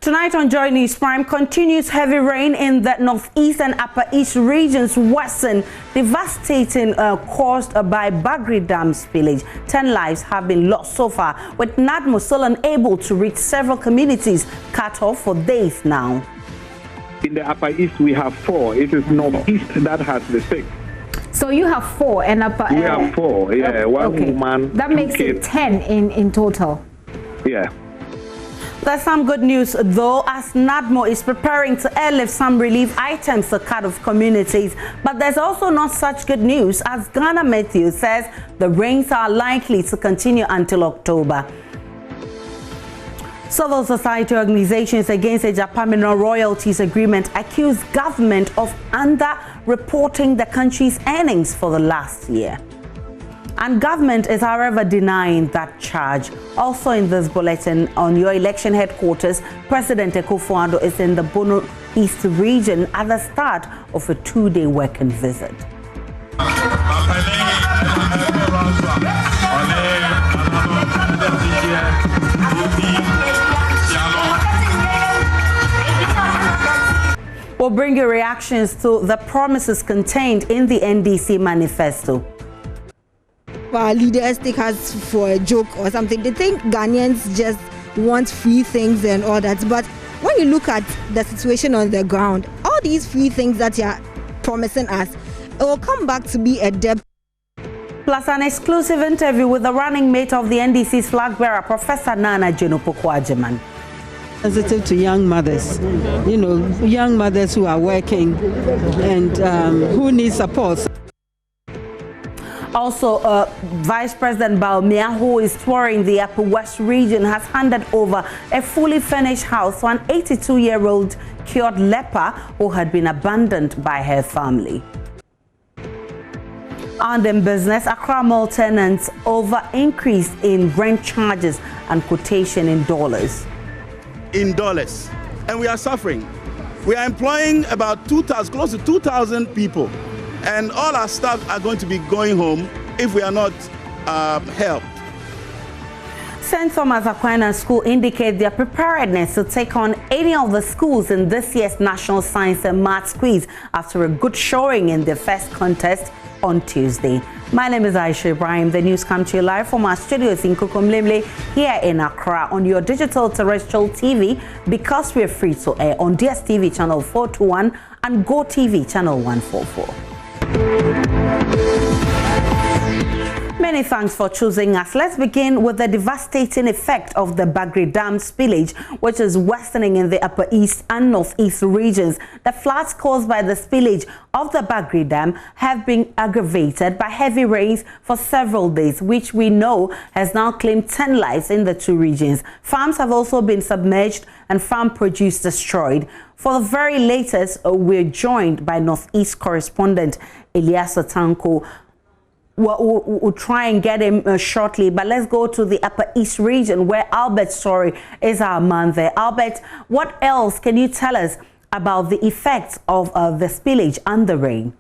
Tonight on Joy News Prime, continues heavy rain in the northeast and upper east regions worsen, devastating caused by Bagre Dam spillage. 10 lives have been lost so far, with NADMO still unable to reach several communities cut off for days now. In the upper east, we have 4. It is northeast that has the 6. So you have 4 and upper. We have 4. Yeah, one woman. That makes it 10 in total. Yeah. There's some good news though, as NADMO is preparing to airlift some relief items to cut off communities. But there's also not such good news, as Ghana Matthew says the rains are likely to continue until October. Civil society organizations against a Japan mineral royalties agreement accuse government of under-reporting the country's earnings for the last year. And government is, however, denying that charge. Also in this bulletin, on your election headquarters, President Akufo-Addo is in the Bono East region at the start of a 2-day working visit. We'll bring you reactions to the promises contained in the NDC manifesto. Our leaders take us for a joke or something. They think Ghanaians just want free things and all that. But when you look at the situation on the ground, all these free things that you're promising us, it will come back to be a debt. Plus an exclusive interview with the running mate of the NDC's flag bearer, Professor Nana Jenopoko-Agyemang. Sensitive to young mothers, you know, young mothers who are working and who need support. Also, Vice President Baumia, who is touring the Upper West region, has handed over a fully furnished house to an 82-year-old cured leper who had been abandoned by her family. And in business, Accra Mall tenants over increase in rent charges and quotation in dollars. And we are suffering. We are employing about 2,000, close to 2,000 people. And all our staff are going to be going home if we are not helped. St. Thomas Aquinas School indicate their preparedness to take on any of the schools in this year's National Science and Maths Quiz after a good showing in their first contest on Tuesday. My name is Aisha Ibrahim. The news comes to you live from our studios in Kukumlemle here in Accra on your digital terrestrial TV, because we're free to air on DSTV channel 421 and Go TV channel 144. Many thanks for choosing us. Let's begin with the devastating effect of the Bagre Dam spillage, which is worsening in the upper east and northeast regions. The floods caused by the spillage of the Bagre Dam have been aggravated by heavy rains for several days, which we know has now claimed 10 lives in the 2 regions. Farms have also been submerged and farm produce destroyed. For the very latest, we're joined by Northeast correspondent Elias Otanko. We'll try and get him shortly, but let's go to the Upper East region where Albert Story is our man there. Albert, what else can you tell us about the effects of the spillage and the rain?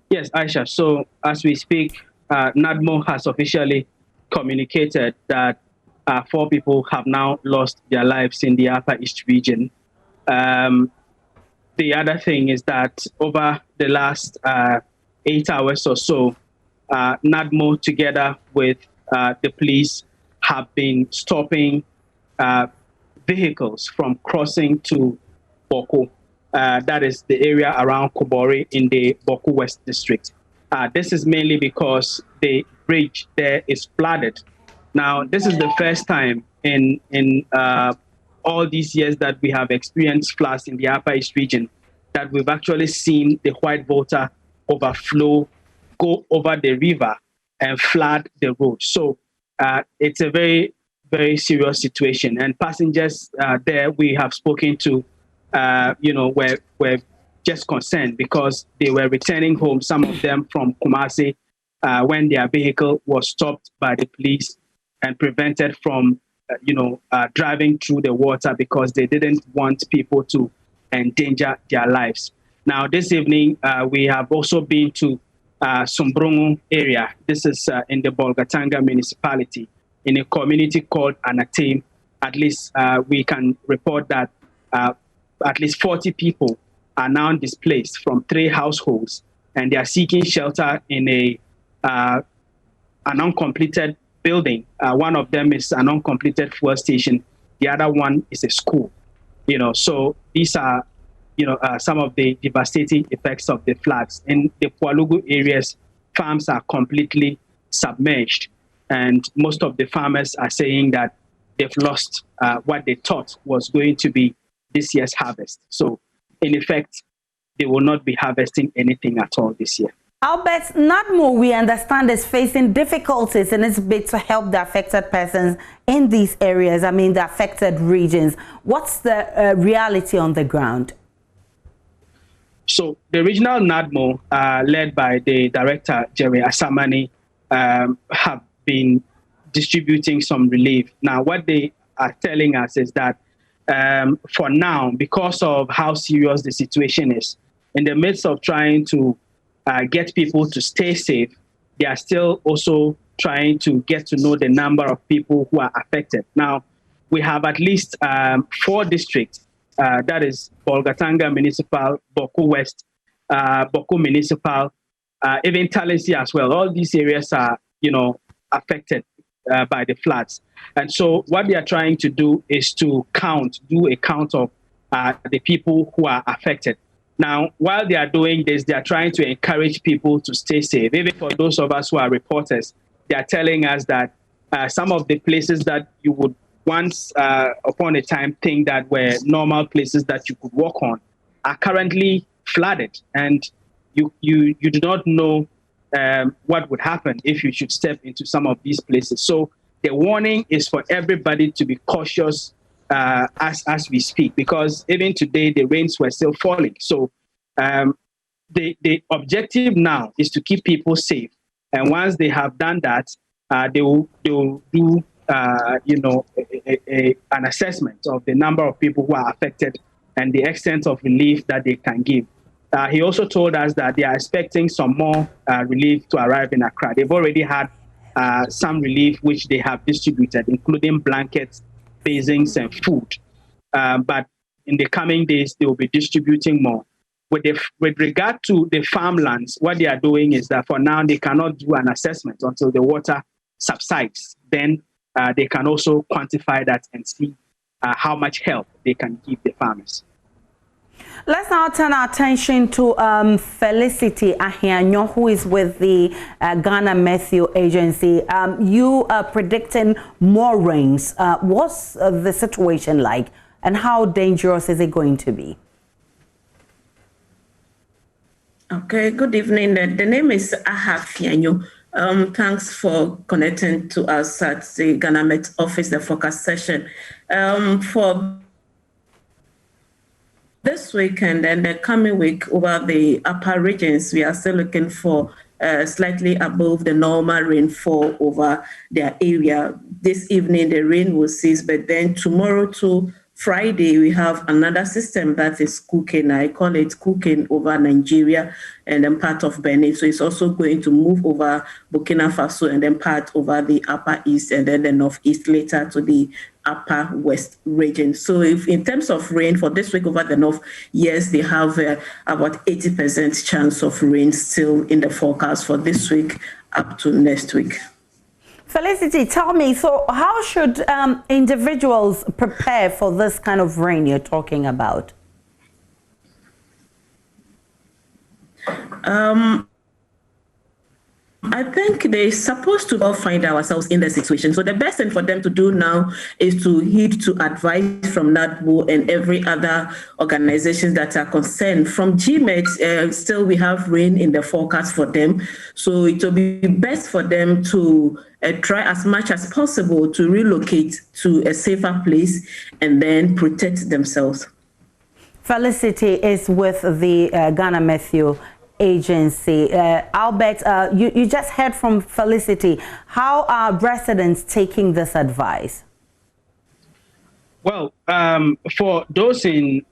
Yes, Aisha. So as we speak, NADMO has officially communicated that 4 people have now lost their lives in the Upper East region. The other thing is that over the last 8 hours or so, NADMO together with the police have been stopping vehicles from crossing to Boko. That is the area around Kobori in the Boko West district. This is mainly because the bridge there is flooded. Now, this is the first time in all these years that we have experienced floods in the Upper East region that we've actually seen the White Volta overflow, go over the river and flood the road. So it's a very, very serious situation. And passengers there we have spoken to, were just concerned because they were returning home, some of them from Kumasi, when their vehicle was stopped by the police and prevented from, driving through the water because they didn't want people to endanger their lives. Now, this evening, we have also been to Sombrongo area. This is in the Bolgatanga municipality, in a community called Anatim. at least we can report that at least 40 people are now displaced from 3 households, and they are seeking shelter in an uncompleted building. One of them is an uncompleted fuel station. The other one is a school. So these are, some of the devastating effects of the floods. In the Pualugu areas, farms are completely submerged, and most of the farmers are saying that they've lost what they thought was going to be this year's harvest. So, in effect, they will not be harvesting anything at all this year. Albert, NADMO, we understand, is facing difficulties in its bid to help the affected persons in these areas, the affected regions. What's the reality on the ground? So the regional NADMO, led by the director, Jerry Asamani, have been distributing some relief. Now, what they are telling us is that for now, because of how serious the situation is, in the midst of trying to get people to stay safe, they are still also trying to get to know the number of people who are affected. Now, we have at least 4 districts, that is Bolgatanga Municipal, Boku West, Boku Municipal, even Talensi as well. All these areas are, affected by the floods. And so what they are trying to do is to do a count of the people who are affected. Now, while they are doing this, they are trying to encourage people to stay safe. Even for those of us who are reporters, they are telling us that some of the places that you would once upon a time think that were normal places that you could walk on are currently flooded, and you do not know what would happen if you should step into some of these places. So the warning is for everybody to be cautious as we speak, because even today the rains were still falling. So the objective now is to keep people safe, and once they have done that, they will do an assessment of the number of people who are affected and the extent of relief that they can give. He also told us that they are expecting some more relief to arrive in Accra. They've already had some relief which they have distributed, including blankets, basins, and food. But in the coming days, they will be distributing more. With regard to the farmlands, what they are doing is that for now, they cannot do an assessment until the water subsides. Then they can also quantify that and see how much help they can give the farmers. Let's now turn our attention to Felicity Ahianyo, who is with the Ghana Meteo Agency. You are predicting more rains. What's the situation like, and how dangerous is it going to be? Okay, good evening. The name is Ahianyo. Thanks for connecting to us at the Ghana Met office, the forecast session. For this week and then the coming week over the upper regions, we are still looking for slightly above the normal rainfall over their area. This evening, the rain will cease, but then tomorrow to Friday, we have another system that is cooking. I call it cooking over Nigeria and then part of Benin. So it's also going to move over Burkina Faso and then part over the upper east and then the northeast, later to the upper west region. So if in terms of rain for this week over the north, yes, they have about 80% chance of rain still in the forecast for this week up to next week. Felicity, tell me, so how should individuals prepare for this kind of rain you're talking about? I think they're supposed to all find ourselves in the situation. So the best thing for them to do now is to heed to advice from NADMO and every other organizations that are concerned. From GMET, still we have rain in the forecast for them. So it will be best for them to try as much as possible to relocate to a safer place and then protect themselves. Felicity is with the Ghana Meteo Agency. Albert, you just heard from Felicity. How are residents taking this advice? Well, for those in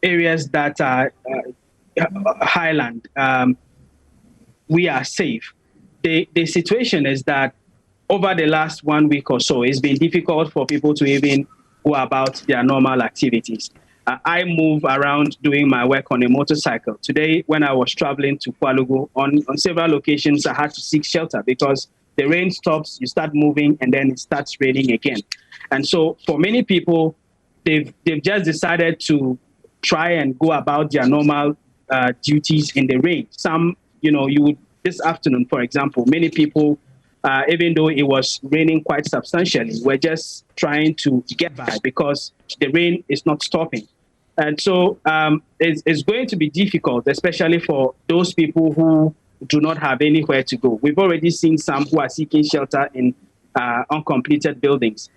areas that are highland, we are safe. The situation is that over the last 1 week or so, it's been difficult for people to even go about their normal activities. I move around doing my work on a motorcycle. Today, when I was traveling to Kwalugu, on several occasions, I had to seek shelter because the rain stops, you start moving, and then it starts raining again. And so for many people, they've just decided to try and go about their normal duties in the rain. Some, this afternoon, for example, many people, even though it was raining quite substantially, were just trying to get by because the rain is not stopping. And so it's going to be difficult, especially for those people who do not have anywhere to go. We've already seen some who are seeking shelter in uncompleted buildings.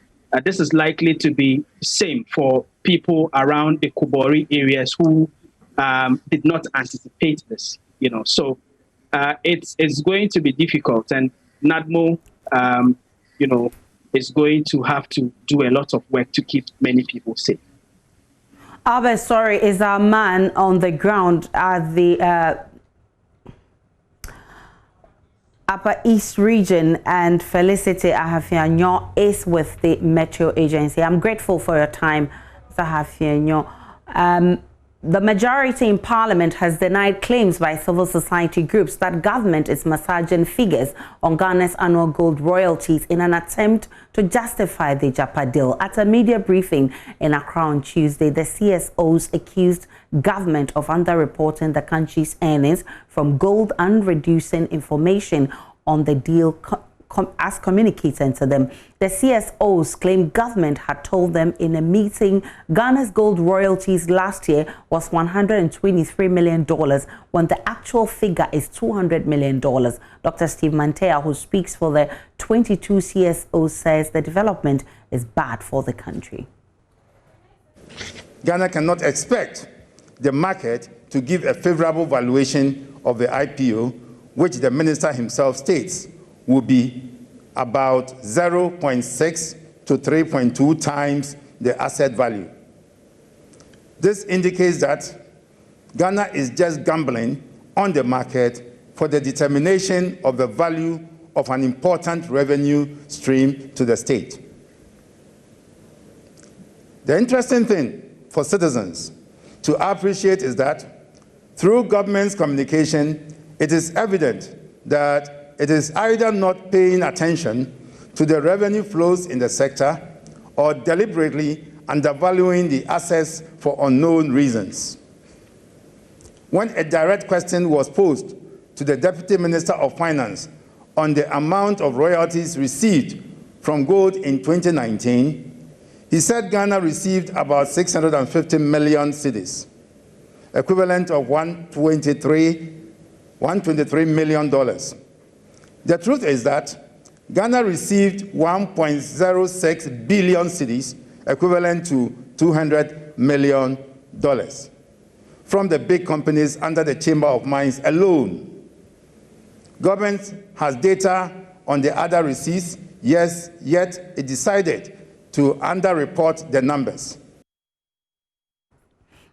This is likely to be the same for people around the Kubori areas who did not anticipate this. So it's going to be difficult, and NADMO, is going to have to do a lot of work to keep many people safe. Albert, sorry, is our man on the ground at the Upper East region, and Felicity Ahafianyo is with the Metro Agency. I'm grateful for your time, Ahafianyo. The majority in Parliament has denied claims by civil society groups that government is massaging figures on Ghana's annual gold royalties in an attempt to justify the Japa deal. At a media briefing in Accra on Tuesday, the CSOs accused government of underreporting the country's earnings from gold and reducing information on the deal as communicated to them. The CSOs claim government had told them in a meeting Ghana's gold royalties last year was $123 million when the actual figure is $200 million. Dr. Steve Mantea, who speaks for the 22 CSOs, says the development is bad for the country. Ghana cannot expect the market to give a favorable valuation of the IPO, which the minister himself states will be about 0.6 to 3.2 times the asset value. This indicates that Ghana is just gambling on the market for the determination of the value of an important revenue stream to the state. The interesting thing for citizens to appreciate is that through government's communication, it is evident that it is either not paying attention to the revenue flows in the sector or deliberately undervaluing the assets for unknown reasons. When a direct question was posed to the Deputy Minister of Finance on the amount of royalties received from gold in 2019, he said Ghana received about 650 million cedis, equivalent of $123 million. The truth is that Ghana received 1.06 billion cedis, equivalent to $200 million, from the big companies under the Chamber of Mines alone. Government has data on the other receipts, yes, yet it decided to underreport the numbers.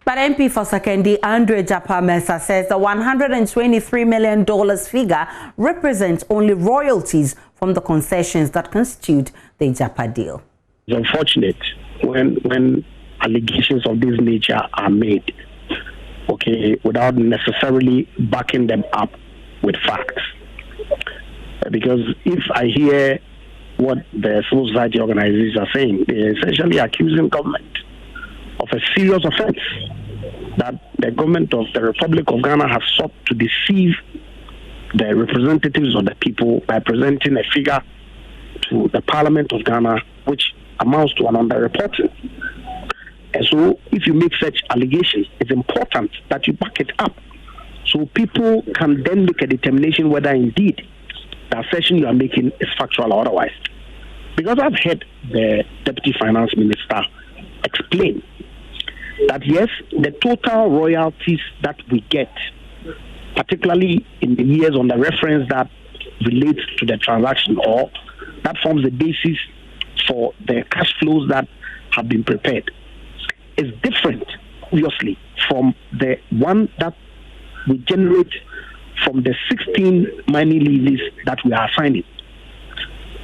But MP for Sekendi, Andre Japa-Mensah, says the $123 million figure represents only royalties from the concessions that constitute the Japa deal. It's unfortunate when allegations of this nature are made, without necessarily backing them up with facts. Because if I hear what the civil society organizations are saying, they're essentially accusing government of a serious offense, that the government of the Republic of Ghana has sought to deceive the representatives of the people by presenting a figure to the Parliament of Ghana which amounts to an underreporting. And so if you make such allegations, it's important that you back it up so people can then make a determination whether indeed the assertion you are making is factual or otherwise. Because I've heard the Deputy Finance Minister explain that yes, the total royalties that we get, particularly in the years on the reference that relates to the transaction or that forms the basis for the cash flows that have been prepared, is different, obviously, from the one that we generate from the 16 mining leases that we are assigning.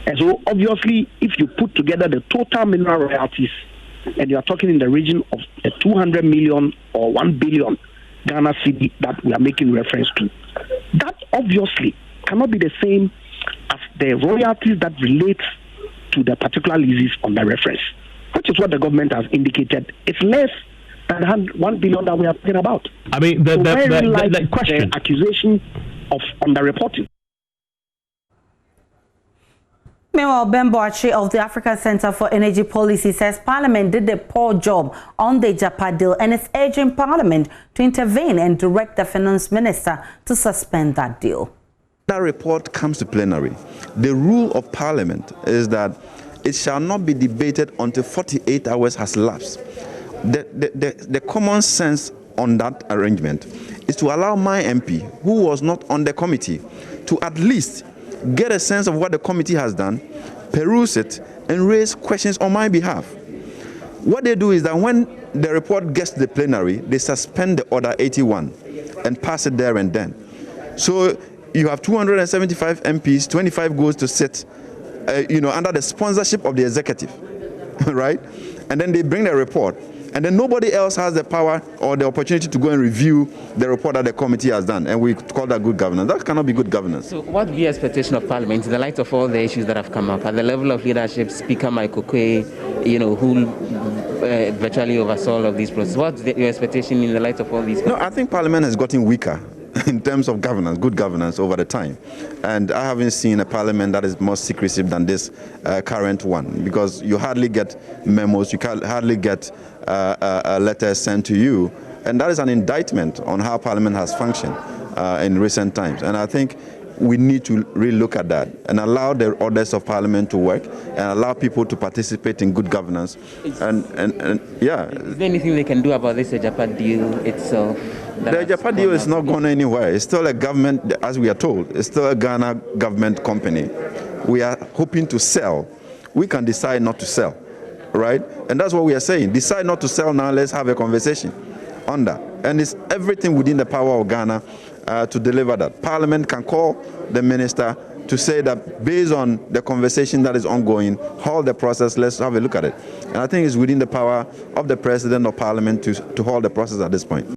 And so obviously, if you put together the total mineral royalties, and you are talking in the region of 200 million or 1 billion Ghana cedi that we are making reference to, that obviously cannot be the same as the royalties that relate to the particular leases on the reference, which is what the government has indicated. It's less than 1 billion that we are talking about. I mean, the question. The accusation of underreporting. Meanwhile, Ben Boachi of the Africa Center for Energy Policy says Parliament did a poor job on the JAPA deal and is urging Parliament to intervene and direct the Finance Minister to suspend that deal. That report comes to plenary. The rule of Parliament is that it shall not be debated until 48 hours has elapsed. The common sense on that arrangement is to allow my MP, who was not on the committee, to at least get a sense of what the committee has done, peruse it, and raise questions on my behalf. What they do is that when the report gets to the plenary, they suspend the Order 81 and pass it there and then. So you have 275 MPs, 25 goes to sit, under the sponsorship of the executive, right? And then they bring the report. And then nobody else has the power or the opportunity to go and review the report that the committee has done. And we call that good governance. That cannot be good governance. So what would be the expectation of Parliament in the light of all the issues that have come up? At the level of leadership, Speaker Michael Kwe, who virtually oversaw all of these processes. What's your expectation in the light of all these? No, I think Parliament has gotten weaker in terms of governance, good governance over the time. And I haven't seen a Parliament that is more secretive than this current one, because you hardly get memos, you hardly get letters sent to you, and that is an indictment on how Parliament has functioned in recent times. And I think we need to really look at that and allow the orders of Parliament to work and allow people to participate in good governance. And yeah. Is there anything they can do about this JAPA deal itself? The JAPA deal is not going anywhere. It's still a government, as we are told, it's still a Ghana government company. We are hoping to sell. We can decide not to sell. Right? And that's what we are saying. Decide not to sell now, let's have a conversation on that. And it's everything within the power of Ghana to deliver that. Parliament can call the minister to say that based on the conversation that is ongoing, halt the process, let's have a look at it. And I think it's within the power of the President of Parliament to halt the process at this point.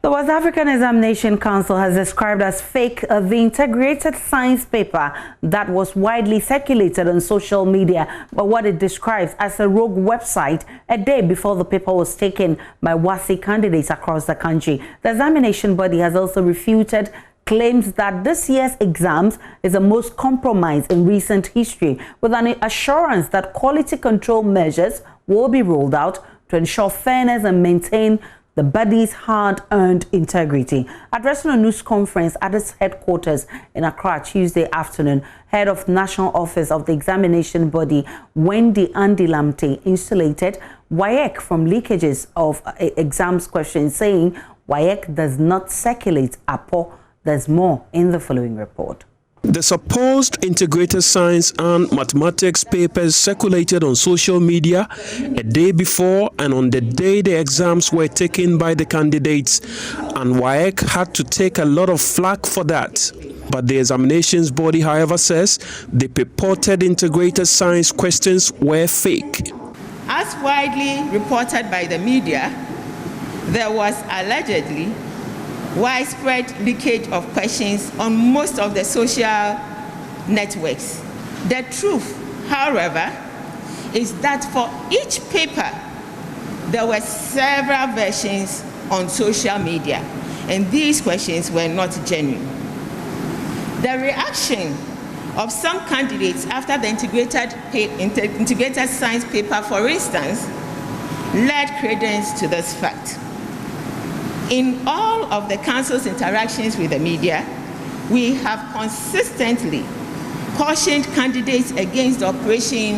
The West African Examination Council has described as fake the integrated science paper that was widely circulated on social media, but what it describes as a rogue website a day before the paper was taken by WASI candidates across the country. The examination body has also refuted claims that this year's exams is the most compromised in recent history, with an assurance that quality control measures will be rolled out to ensure fairness and maintain the body's hard-earned integrity. Addressing a news conference at its headquarters in Accra Tuesday afternoon, head of National Office of the Examination Body, Wendy Andilamte, insulated WAEC from leakages of exams questions, saying WAEC does not circulate APO. There's more in the following report. The supposed integrated science and mathematics papers circulated on social media a day before and on the day the exams were taken by the candidates, and WAEC had to take a lot of flack for that. But the examinations body, however, says the purported integrated science questions were fake. As widely reported by the media, there was allegedly widespread leakage of questions on most of the social networks. The truth, however, is that for each paper, there were several versions on social media, and these questions were not genuine. The reaction of some candidates after the integrated science paper, for instance, led credence to this fact. In all of the Council's interactions with the media, we have consistently cautioned candidates against the operation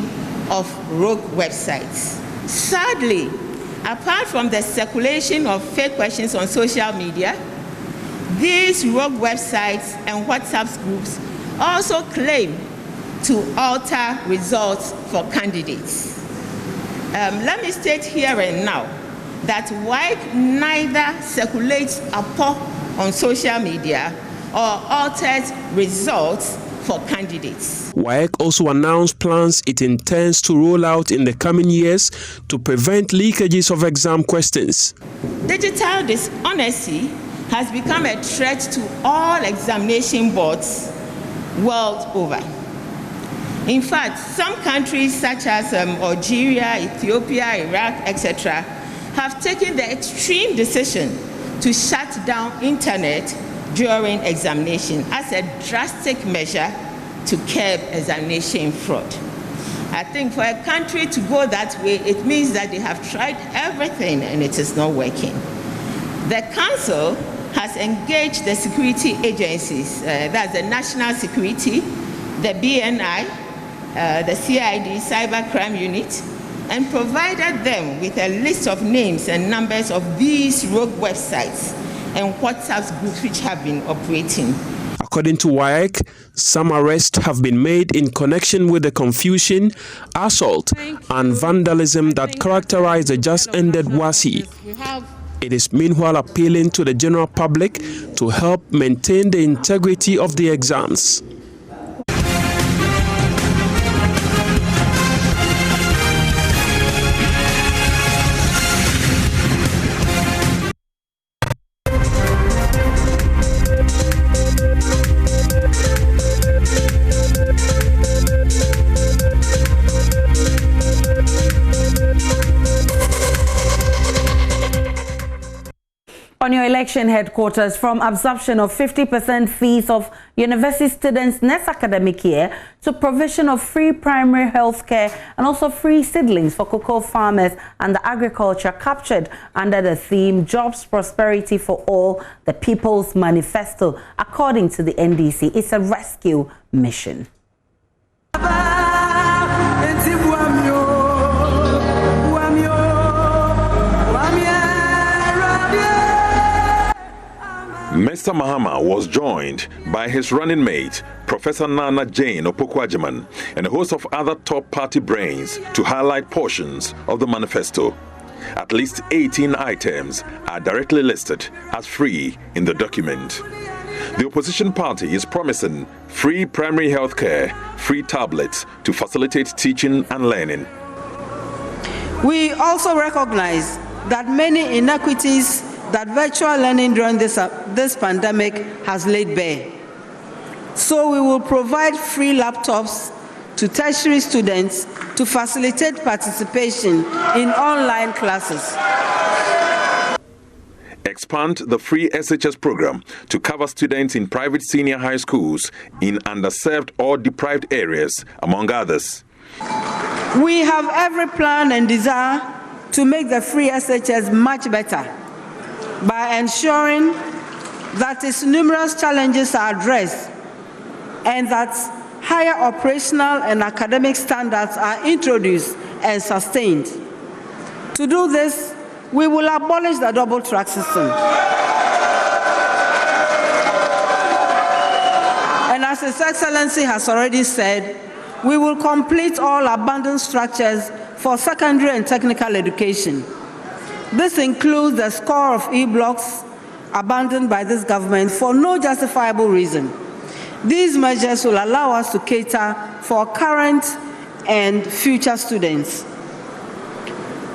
of rogue websites. Sadly, apart from the circulation of fake questions on social media, these rogue websites and WhatsApp groups also claim to alter results for candidates. Let me state here and now that WAEC neither circulates APO on social media or alters results for candidates. WAEC also announced plans it intends to roll out in the coming years to prevent leakages of exam questions. Digital dishonesty has become a threat to all examination boards world over. In fact, some countries such as Algeria, Ethiopia, Iraq, etc., have taken the extreme decision to shut down internet during examination as a drastic measure to curb examination fraud. I think for a country to go that way, it means that they have tried everything and it is not working. The Council has engaged the security agencies, that's the National Security, the BNI, the CID, Cybercrime Unit, and provided them with a list of names and numbers of these rogue websites and WhatsApp groups which have been operating. According to WAEC, some arrests have been made in connection with the confusion, assault, and vandalism that characterized the just-ended WASI. It is meanwhile appealing to the general public to help maintain the integrity of the exams. On your election headquarters, from absorption of 50% fees of university students next academic year to provision of free primary health care and also free seedlings for cocoa farmers and the agriculture captured under the theme Jobs Prosperity for All, the People's Manifesto, according to the NDC. It's a rescue mission. Mr. Mahama was joined by his running mate, Professor Nana Jane Opoku-Agyeman, and a host of other top party brains to highlight portions of the manifesto. At least 18 items are directly listed as free in the document. The opposition party is promising free primary health care, free tablets to facilitate teaching and learning. We also recognize that many inequities that virtual learning during this pandemic has laid bare. So we will provide free laptops to tertiary students to facilitate participation in online classes. Expand the free SHS program to cover students in private senior high schools in underserved or deprived areas, among others. We have every plan and desire to make the free SHS much better by ensuring that its numerous challenges are addressed and that higher operational and academic standards are introduced and sustained. To do this, we will abolish the double track system. And as His Excellency has already said, we will complete all abandoned structures for secondary and technical education. This includes the score of E-blocks abandoned by this government for no justifiable reason. These measures will allow us to cater for current and future students.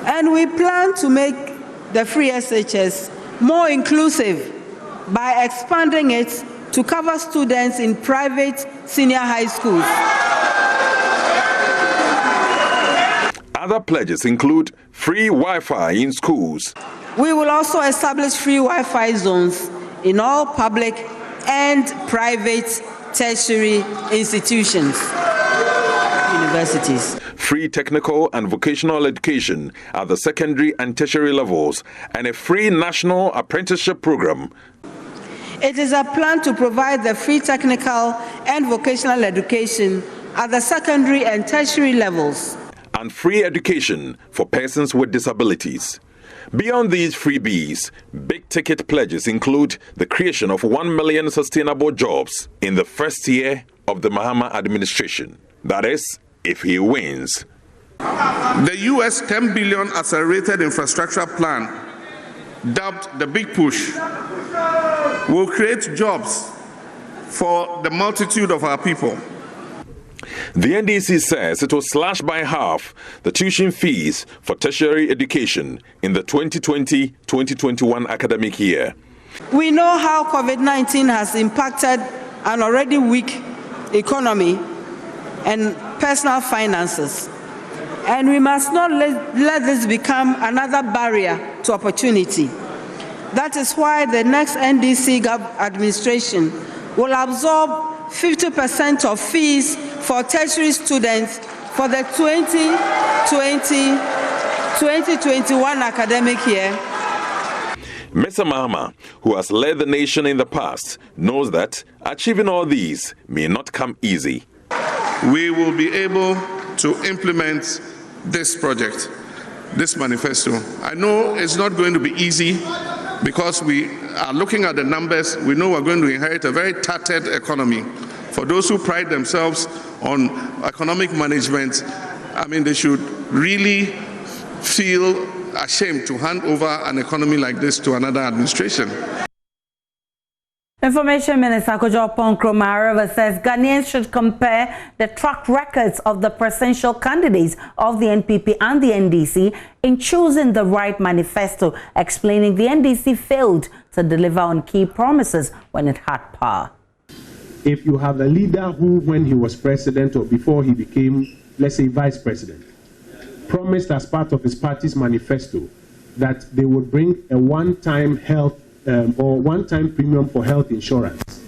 And we plan to make the free SHS more inclusive by expanding it to cover students in private senior high schools. Other pledges include free Wi-Fi in schools. We will also establish free Wi-Fi zones in all public and private tertiary institutions, universities. Free technical and vocational education at the secondary and tertiary levels, and a free national apprenticeship program. It is a plan to provide the free technical and vocational education at the secondary and tertiary levels, and free education for persons with disabilities. Beyond these freebies, big-ticket pledges include the creation of 1 million sustainable jobs in the first year of the Mahama administration. That is, if he wins. The US $10 billion accelerated infrastructure plan, dubbed the Big Push, will create jobs for the multitude of our people. The NDC says it will slash by half the tuition fees for tertiary education in the 2020-2021 academic year. We know how COVID-19 has impacted an already weak economy and personal finances. And we must not let this become another barrier to opportunity. That is why the next NDC administration will absorb 50% of fees for tertiary students for the 2020-2021 academic year. Mr. Mahama, who has led the nation in the past, knows that achieving all these may not come easy. We will be able to implement this project, this manifesto. I know it's not going to be easy because we are looking at the numbers. We know we're going to inherit a very tattered economy. For those who pride themselves on economic management, I mean, they should really feel ashamed to hand over an economy like this to another administration. Information Minister Kojo Ponkroma says Ghanaians should compare the track records of the presidential candidates of the NPP and the NDC in choosing the right manifesto, explaining the NDC failed to deliver on key promises when it had power. If you have a leader who, when he was president or before he became, let's say, vice president, promised as part of his party's manifesto that they would bring a one-time health or one-time premium for health insurance,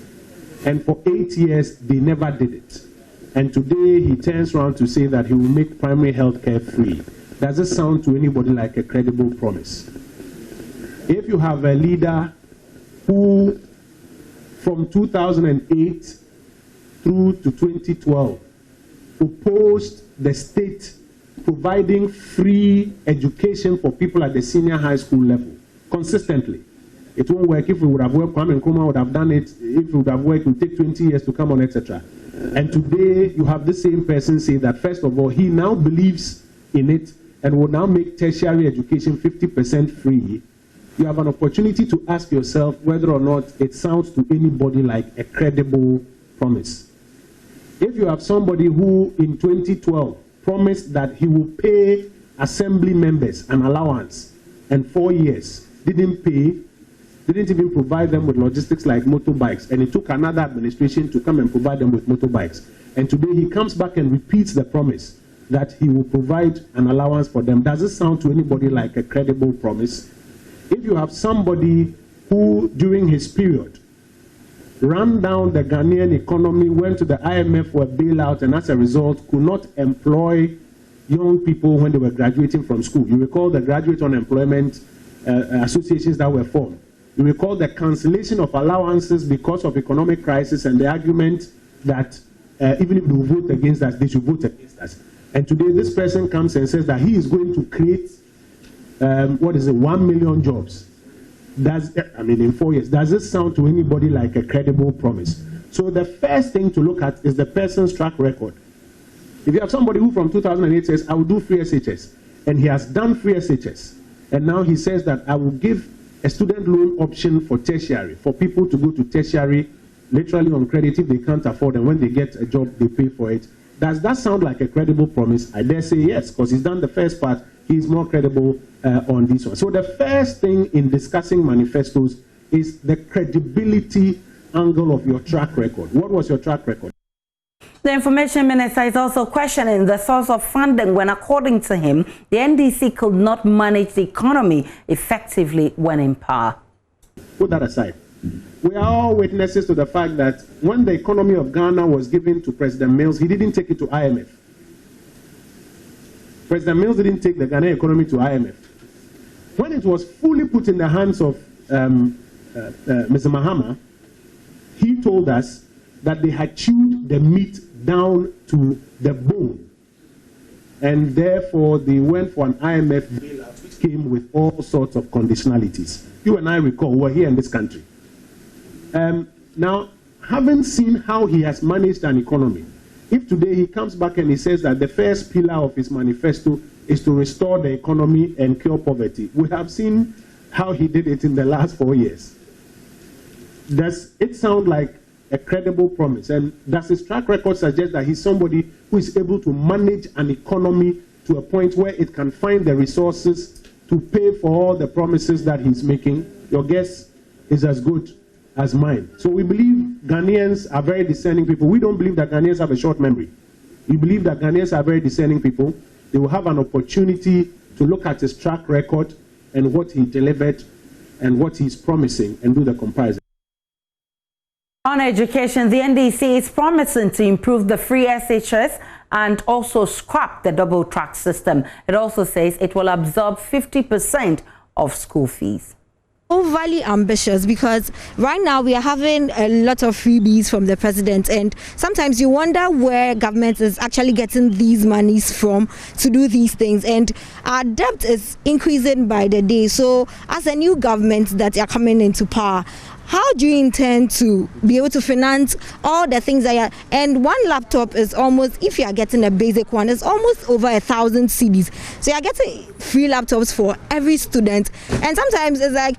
and for 8 years they never did it, and today he turns around to say that he will make primary health care free, does it sound to anybody like a credible promise? If you have a leader who from 2008 through to 2012 opposed the state providing free education for people at the senior high school level consistently. It won't work. If we would have worked, Kwame Nkrumah would have done it. If it would have worked, it would take 20 years to come on, etc. And today, you have the same person say that, first of all, he now believes in it and will now make tertiary education 50% free. You have an opportunity to ask yourself whether or not it sounds to anybody like a credible promise. If you have somebody who, in 2012, promised that he will pay assembly members an allowance, and 4 years didn't pay, didn't even provide them with logistics like motorbikes, and it took another administration to come and provide them with motorbikes. And today he comes back and repeats the promise that he will provide an allowance for them. Does it sound to anybody like a credible promise? If you have somebody who, during his period, ran down the Ghanaian economy, went to the IMF for a bailout, and as a result could not employ young people when they were graduating from school. You recall the graduate unemployment associations that were formed. You recall the cancellation of allowances because of economic crisis and the argument that even if they vote against us, they should vote against us. And today this person comes and says that he is going to create, 1 million jobs. In 4 years, does this sound to anybody like a credible promise? So the first thing to look at is the person's track record. If you have somebody who from 2008 says, I will do free SHS, and he has done free SHS, and now he says that I will give a student loan option for tertiary, for people to go to tertiary, literally on credit if they can't afford, and when they get a job, they pay for it. Does that sound like a credible promise? I dare say yes, because he's done the first part. He's more credible on this one. So the first thing in discussing manifestos is the credibility angle of your track record. What was your track record? The Information Minister is also questioning the source of funding when, according to him, the NDC could not manage the economy effectively when in power. Put that aside. We are all witnesses to the fact that when the economy of Ghana was given to President Mills, he didn't take it to IMF. President Mills didn't take the Ghanaian economy to IMF. When it was fully put in the hands of Mr. Mahama, he told us that they had chewed the meat down to the bone, and therefore they went for an IMF bailout, which came with all sorts of conditionalities. You and I recall, we were here in this country. Now, having seen how he has managed an economy, if today he comes back and he says that the first pillar of his manifesto is to restore the economy and cure poverty, we have seen how he did it in the last 4 years. Does it sound like a credible promise? And does his track record suggest that he's somebody who is able to manage an economy to a point where it can find the resources to pay for all the promises that he's making? Your guess is as good as mine. So we believe Ghanaians are very discerning people. We don't believe that Ghanaians have a short memory. We believe that Ghanaians are very discerning people. They will have an opportunity to look at his track record and what he delivered and what he's promising and do the comparison. On education, the NDC is promising to improve the free SHS and also scrap the double track system. It also says it will absorb 50% of school fees. Overly ambitious, because right now we are having a lot of freebies from the president, and sometimes you wonder where government is actually getting these monies from to do these things, and our debt is increasing by the day. So as a new government that are coming into power, how do you intend to be able to finance all the things that are, and one laptop is almost, if you are getting a basic one, it's almost over 1,000 cedis. So you are getting free laptops for every student, and sometimes it's like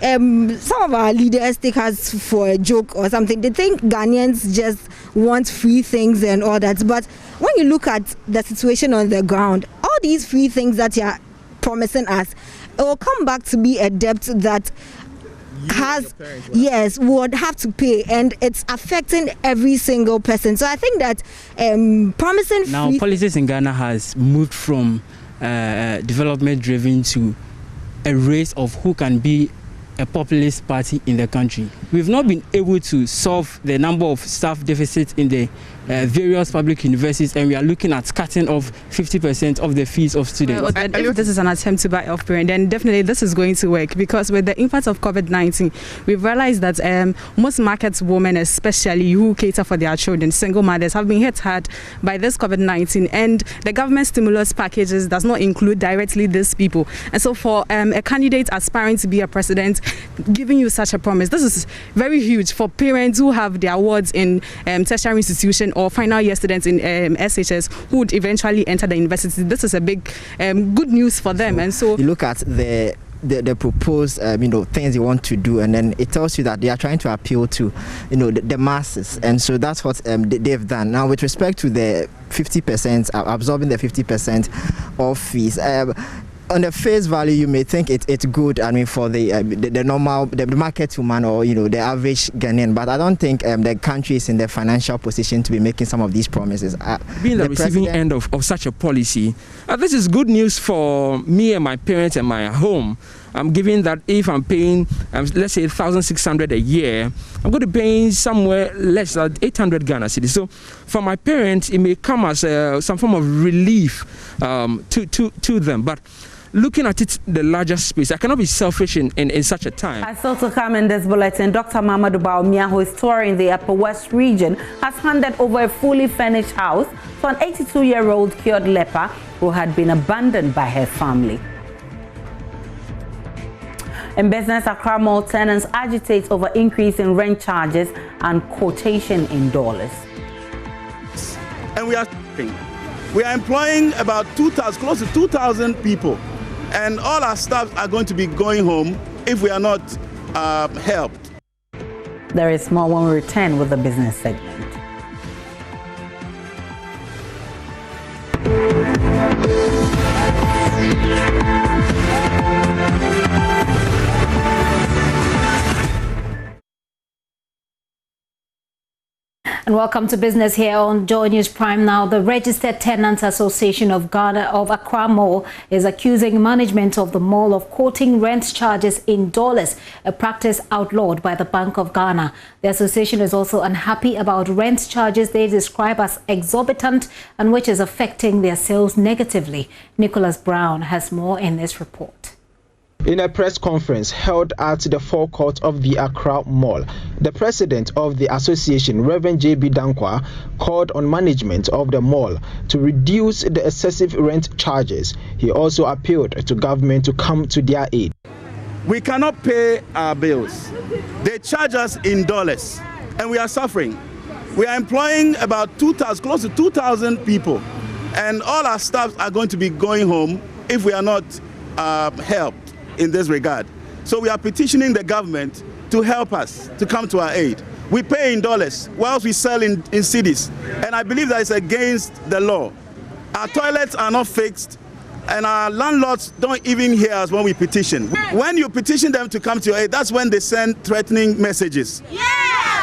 some of our leaders take us for a joke or something. They think Ghanaians just want free things and all that, but when you look at the situation on the ground, all these free things that you are promising us, it will come back to be a debt that would have to pay, and it's affecting every single person. So I think that promising now policies in Ghana has moved from development driven to a race of who can be a populist party in the country. We've not been able to solve the number of staff deficits in the various public universities, and we are looking at cutting off 50% of the fees of students. Well, if this is an attempt to buy off parent, then definitely this is going to work, because with the impact of COVID-19, we've realized that most market women, especially who cater for their children, single mothers, have been hit hard by this COVID-19, and the government stimulus packages does not include directly these people. And so for a candidate aspiring to be a president, giving you such a promise, this is very huge for parents who have their wards in tertiary institution or final year students in SHS who would eventually enter the university. This is a big good news for them. And so you look at the proposed things they want to do, and then it tells you that they are trying to appeal to the masses, and so that's what they've done. Now with respect to the 50%, absorbing the 50% of fees, on the face value, you may think it's good. I mean, for the normal, the market woman, or the average Ghanaian. But I don't think the country is in the financial position to be making some of these promises. Being the receiving end of such a policy, this is good news for me and my parents and my home. I'm giving that if I'm paying, let's say 1,600 a year, I'm going to be paying somewhere less than 800 Ghana cedis. So for my parents, it may come as some form of relief to them. But looking at it the larger space, I cannot be selfish in such a time. As also come in this bulletin, Dr. Mamadou Baumia, who is touring the Upper West region, has handed over a fully furnished house to an 82-year-old cured leper who had been abandoned by her family. In business, Accra Mall tenants agitate over increase in rent charges and quotation in dollars. And we are employing about 2,000, close to 2,000 people. And all our staff are going to be going home if we are not helped. There is more when we return with the business segment. And welcome to business here on Joy News Prime. Now, the Registered Tenants Association of Ghana of Accra Mall is accusing management of the mall of quoting rent charges in dollars, a practice outlawed by the Bank of Ghana. The association is also unhappy about rent charges they describe as exorbitant and which is affecting their sales negatively. Nicholas Brown has more in this report. In a press conference held at the forecourt of the Accra Mall, the president of the association, Reverend J.B. Dankwa, called on management of the mall to reduce the excessive rent charges. He also appealed to government to come to their aid. We cannot pay our bills. They charge us in dollars, and we are suffering. We are employing about 2,000, close to 2,000 people, and all our staff are going to be going home if we are not helped in this regard. So we are petitioning the government to help us, to come to our aid. We pay in dollars whilst we sell in cedis. And I believe that is against the law. Our toilets are not fixed, and our landlords don't even hear us when we petition. When you petition them to come to your aid, that's when they send threatening messages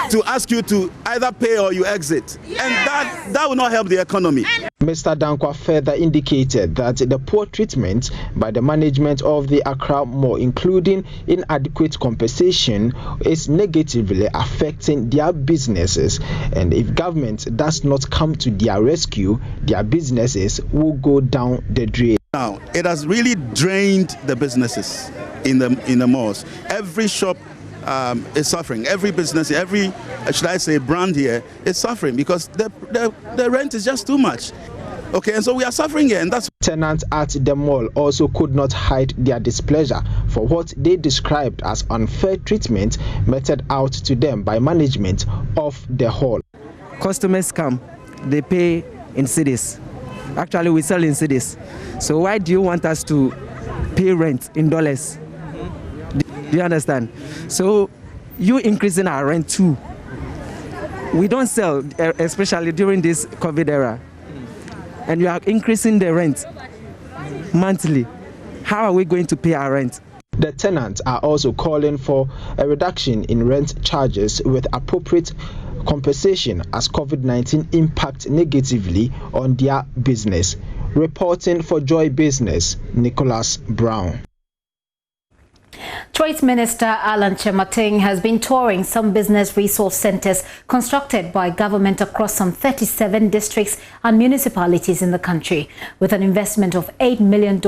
to ask you to either pay or you exit. And that will not help the economy. Mr. Dankwa further indicated that the poor treatment by the management of the Accra Mall, including inadequate compensation, is negatively affecting their businesses. And if government does not come to their rescue, their businesses will go down the drain. Now, it has really drained the businesses in the malls. Every shop is suffering. Every business, every, should I say, brand here is suffering because the rent is just too much. Okay, and so we are suffering here, and that's... Tenants at the mall also could not hide their displeasure for what they described as unfair treatment meted out to them by management of the hall. Customers come, they pay in cedis. Actually, we sell in cedis. So why do you want us to pay rent in dollars? Do you understand? So you increasing our rent too. We don't sell, especially during this COVID era. And you are increasing the rent monthly. How are we going to pay our rent? The tenants are also calling for a reduction in rent charges with appropriate compensation as COVID-19 impacts negatively on their business. Reporting for Joy Business, Nicholas Brown. Trade Minister Alan Kyerematen has been touring some business resource centers constructed by government across some 37 districts and municipalities in the country. With an investment of $8 million,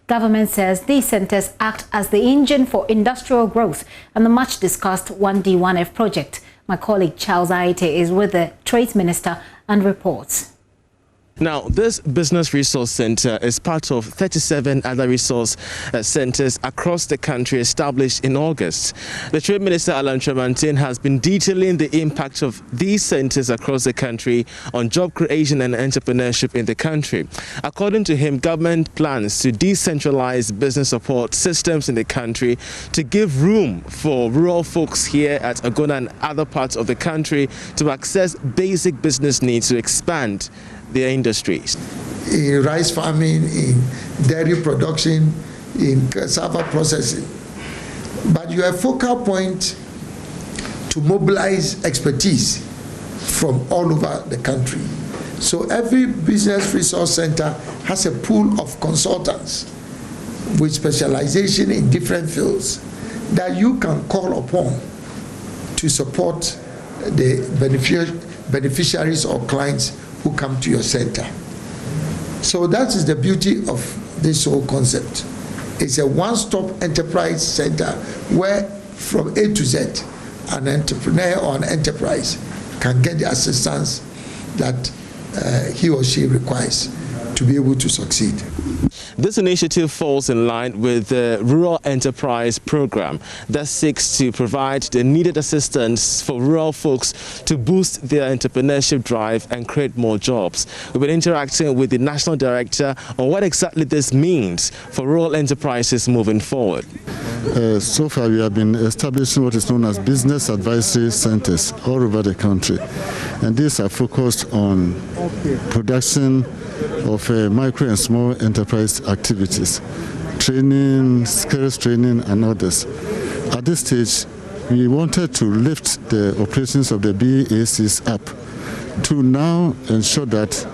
government says these centers act as the engine for industrial growth and the much-discussed 1D1F project. My colleague Charles Aite is with the Trade Minister and reports. Now, this business resource center is part of 37 other resource centers across the country established in August. The Trade Minister Alan Kyerematen has been detailing the impact of these centers across the country on job creation and entrepreneurship in the country. According to him, government plans to decentralize business support systems in the country to give room for rural folks here at Agona and other parts of the country to access basic business needs to expand their industries. In rice farming, in dairy production, in cassava processing. But you have a focal point to mobilize expertise from all over the country. So every business resource center has a pool of consultants with specialization in different fields that you can call upon to support the beneficiaries or clients who come to your center. So that is the beauty of this whole concept. It's a one-stop enterprise center where from A to Z, an entrepreneur or an enterprise can get the assistance that he or she requires to be able to succeed. This initiative falls in line with the Rural Enterprise Program that seeks to provide the needed assistance for rural folks to boost their entrepreneurship drive and create more jobs. We've been interacting with the National Director on what exactly this means for rural enterprises moving forward. So far we have been establishing what is known as business advisory centers all over the country. And these are focused on production of micro and small enterprise activities, training, skills training and others. At this stage, we wanted to lift the operations of the BACs up to now ensure that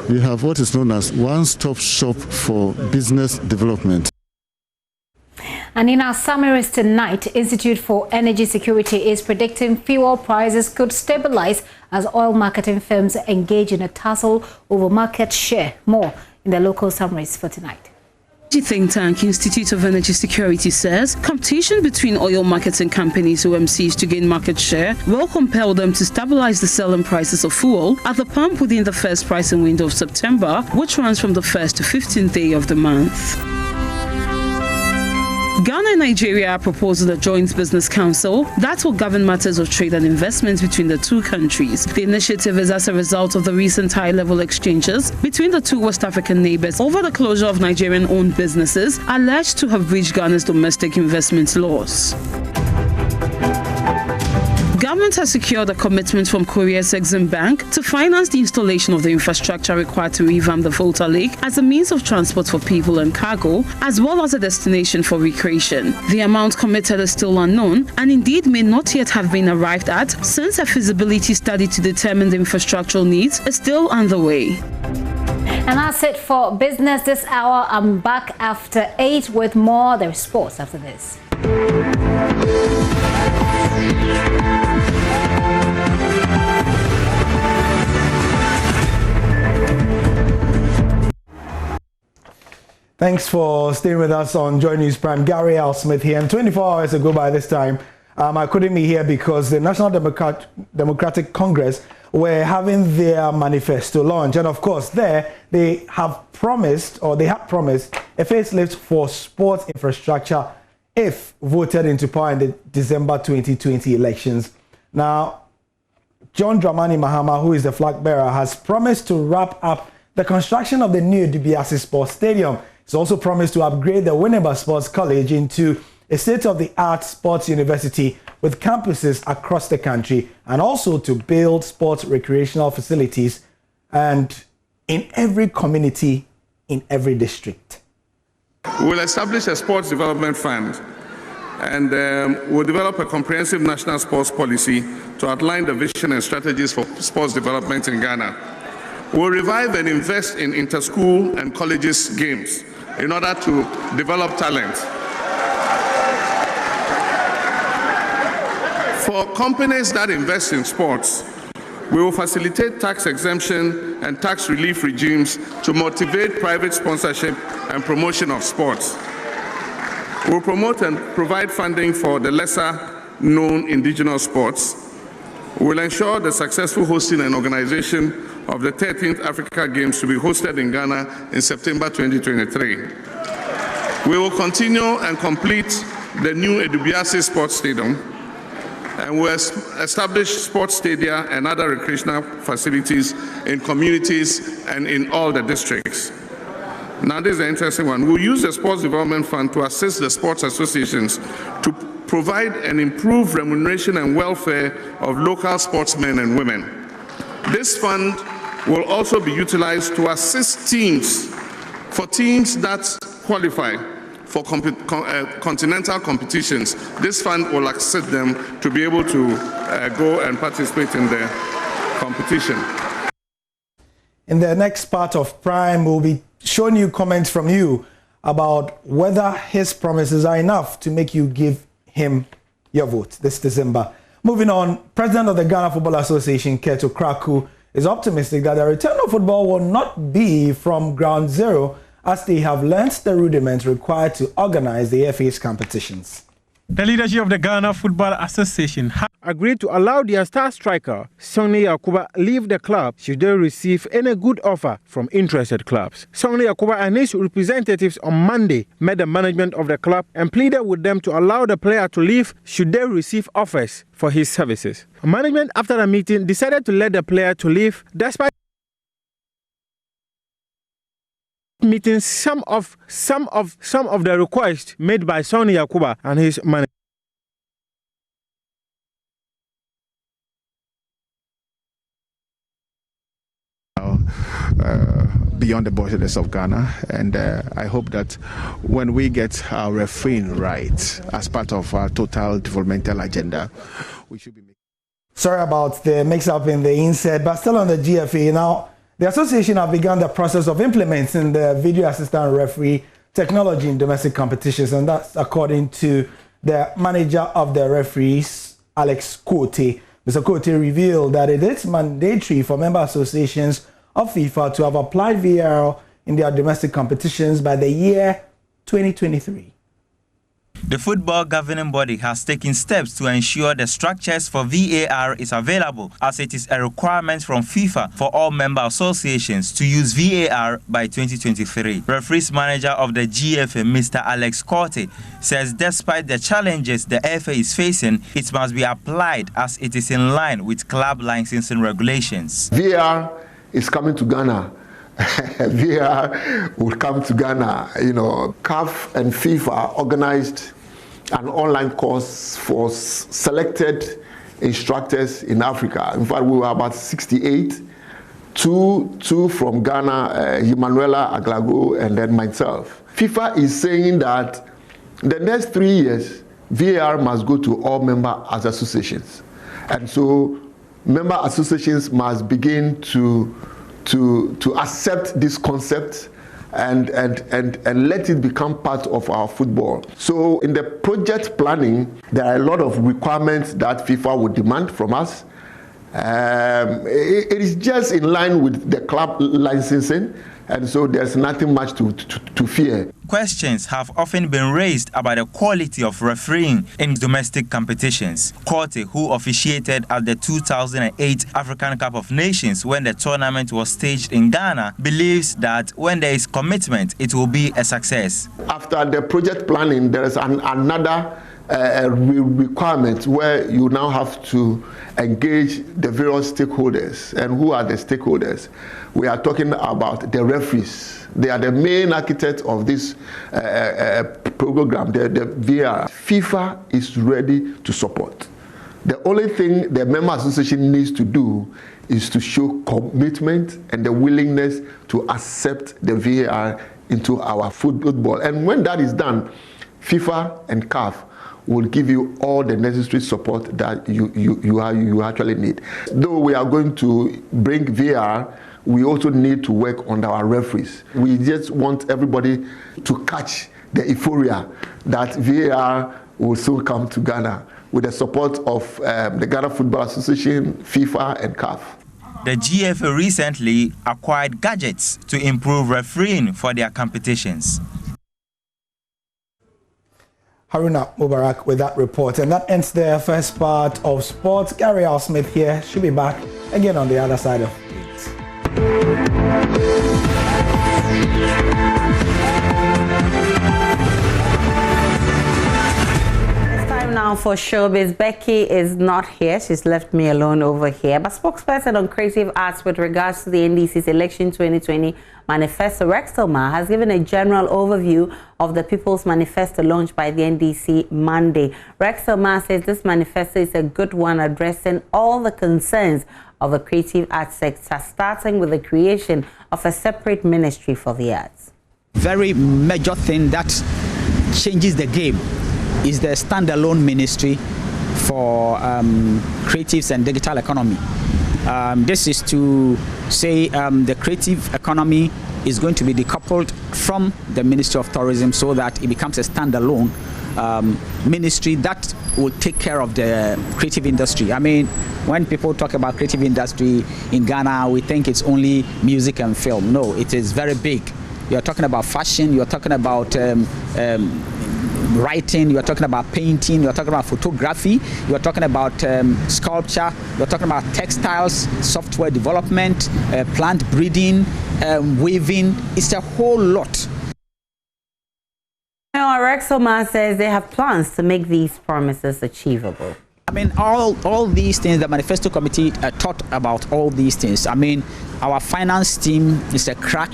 we have what is known as one-stop shop for business development. And in our summaries tonight, Institute for Energy Security is predicting fuel prices could stabilize as oil marketing firms engage in a tussle over market share. More in the local summaries for tonight. Think tank Institute of Energy Security says competition between oil marketing companies OMCs to gain market share will compel them to stabilize the selling prices of fuel at the pump within the first pricing window of September, which runs from the 1st to 15th day of the month. Ghana and Nigeria are proposing a joint business council that will govern matters of trade and investment between the two countries. The initiative is as a result of the recent high-level exchanges between the two West African neighbors over the closure of Nigerian-owned businesses alleged to have breached Ghana's domestic investment laws. government has secured a commitment from Korea's Exim Bank to finance the installation of the infrastructure required to revamp the Volta Lake as a means of transport for people and cargo, as well as a destination for recreation. The amount committed is still unknown and indeed may not yet have been arrived at, since a feasibility study to determine the infrastructural needs is still underway. And that's it for business this hour. I'm back after 8 with more. There's sports after this. Thanks for staying with us on Joy News Prime. Gary L. Smith here. And 24 hours ago by this time, I couldn't be here because the National Democratic Congress were having their manifesto launch. And of course, there they have promised, or they have promised, a facelift for sports infrastructure if voted into power in the December 2020 elections. Now, John Dramani Mahama, who is the flag bearer, has promised to wrap up the construction of the new Dubiasi Sports Stadium. He's also promised to upgrade the Winneba Sports College into a state-of-the-art sports university with campuses across the country, and also to build sports recreational facilities and in every community, in every district. We'll establish a sports development fund, and we'll develop a comprehensive national sports policy to outline the vision and strategies for sports development in Ghana. We'll revive and invest in inter-school and colleges games in order to develop talent. For companies that invest in sports, we will facilitate tax exemption and tax relief regimes to motivate private sponsorship and promotion of sports. We'll promote and provide funding for the lesser-known indigenous sports. We'll ensure the successful hosting and organization of the 13th Africa Games to be hosted in Ghana in September 2023. We will continue and complete the new Dubiasi Sports Stadium, and we'll establish sports stadia and other recreational facilities in communities and in all the districts. Now, this is an interesting one. We'll use the Sports Development Fund to assist the sports associations to provide and improve remuneration and welfare of local sportsmen and women. This fund will also be utilized to assist teams that qualify for continental competitions. This fund will assist them to be able to go and participate in the competition. In the next part of Prime, we'll be showing you comments from you about whether his promises are enough to make you give him your vote this December. Moving on, President of the Ghana Football Association, Keto Kraku, is optimistic that the return of football will not be from ground zero, as they have learnt the rudiments required to organize the FA's competitions. The leadership of the Ghana Football Association has agreed to allow their star striker, Sonny Yakuba, leave the club should they receive any good offer from interested clubs. Sonny Yakuba and his representatives on Monday met the management of the club and pleaded with them to allow the player to leave should they receive offers for his services. Management, after the meeting, decided to let the player to leave despite meeting some of the requests made by Sonny Yakuba and his manager. Beyond the borders of Ghana, and I hope that when we get our refrain right as part of our total developmental agenda, we should be making. Sorry about the mix-up in the inset, but still on the GFA now. The association have begun the process of implementing the video assistant referee technology in domestic competitions, and that's according to the manager of the referees, Alex Kote. Mr. Kote revealed that it is mandatory for member associations of FIFA to have applied VAR in their domestic competitions by the year 2023. The football governing body has taken steps to ensure the structures for VAR is available, as it is a requirement from FIFA for all member associations to use VAR by 2023. Referees manager of the GFA, Mr. Alex Corte, says despite the challenges the FA is facing, it must be applied as it is in line with club licensing regulations. VAR is coming to Ghana. VAR will come to Ghana. You know, CAF and FIFA organized an online course for selected instructors in Africa. In fact, we were about 68, two from Ghana, Emanuela Aglago, and then myself. FIFA is saying that the next 3 years, VAR must go to all member associations. And so member associations must begin to accept this concept and let it become part of our football. So in the project planning, there are a lot of requirements that FIFA would demand from us. It is just in line with the club licensing, and so there's nothing much to fear. Questions have often been raised about the quality of refereeing in domestic competitions. Korte, who officiated at the 2008 African Cup of Nations when the tournament was staged in Ghana, believes that when there is commitment, it will be a success. After the project planning, there is another requirement where you now have to engage the various stakeholders. And who are the stakeholders? We are talking about the referees. They are the main architects of this program, the VAR. FIFA is ready to support. The only thing the member association needs to do is to show commitment and the willingness to accept the VAR into our football. And when that is done, FIFA and CAF will give you all the necessary support that you actually need. Though we are going to bring VAR, we also need to work on our referees. We just want everybody to catch the euphoria that VAR will soon come to Ghana with the support of the Ghana Football Association, FIFA and CAF. The GFA recently acquired gadgets to improve refereeing for their competitions. Haruna Mubarak with that report. And that ends the first part of sports. Gary Al Smith here. She'll be back again on the other side of it. It's time now for showbiz. Becky is not here. She's left me alone over here. But spokesperson on creative arts with regards to the NDC's election 2020 manifesto, Rex Tilma, has given a general overview of the People's Manifesto launched by the NDC Monday. Rex Tilma says this manifesto is a good one, addressing all the concerns of the creative arts sector, starting with the creation of a separate ministry for the arts. Very major thing that changes the game is the standalone ministry for creatives and digital economy. This is to say the creative economy is going to be decoupled from the Ministry of Tourism so that it becomes a standalone ministry that will take care of the creative industry. I mean, when people talk about creative industry in Ghana, we think it's only music and film. No, it is very big. You're talking about fashion, you're talking about writing, you're talking about painting, you're talking about photography, you're talking about sculpture, you're talking about textiles, software development, plant breeding, weaving. It's a whole lot. Now, Rex Tilma says they have plans to make these promises achievable. I mean, all these things, the manifesto committee thought about all these things. I mean, our finance team is a crack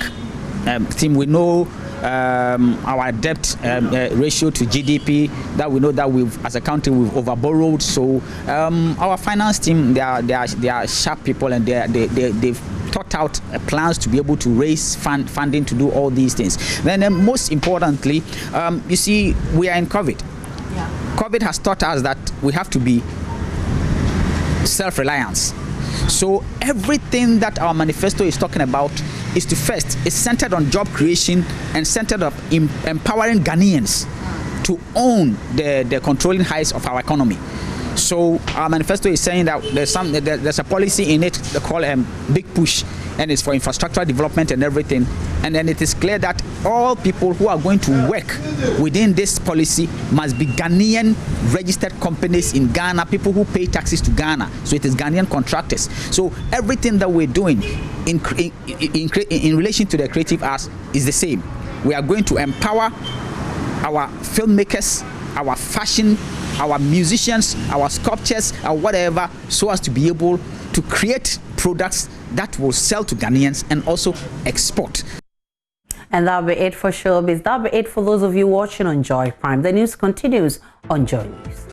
team. We know our debt ratio to GDP, that we know that we've, as a country, we've overborrowed. So our finance team, they are sharp people, and they've thought out plans to be able to raise funding to do all these things. Then most importantly, you see, we are in COVID. Yeah. COVID has taught us that we have to be self-reliance. So everything that our manifesto is talking about is to first, it's centered on job creation and centered on empowering Ghanaians to own the controlling heights of our economy. So our manifesto is saying that there's a policy in it they call big push, and it's for infrastructure development and everything. And then it is clear that all people who are going to work within this policy must be Ghanaian registered companies in Ghana, people who pay taxes to Ghana. So it is Ghanaian contractors. So everything that we're doing in relation to the creative arts is the same. We are going to empower our filmmakers, our fashion, our musicians, our sculptors, or whatever, so as to be able to create products that will sell to Ghanaians and also export. And that'll be it for Showbiz. That'll be it for those of you watching on Joy Prime. The news continues on Joy News.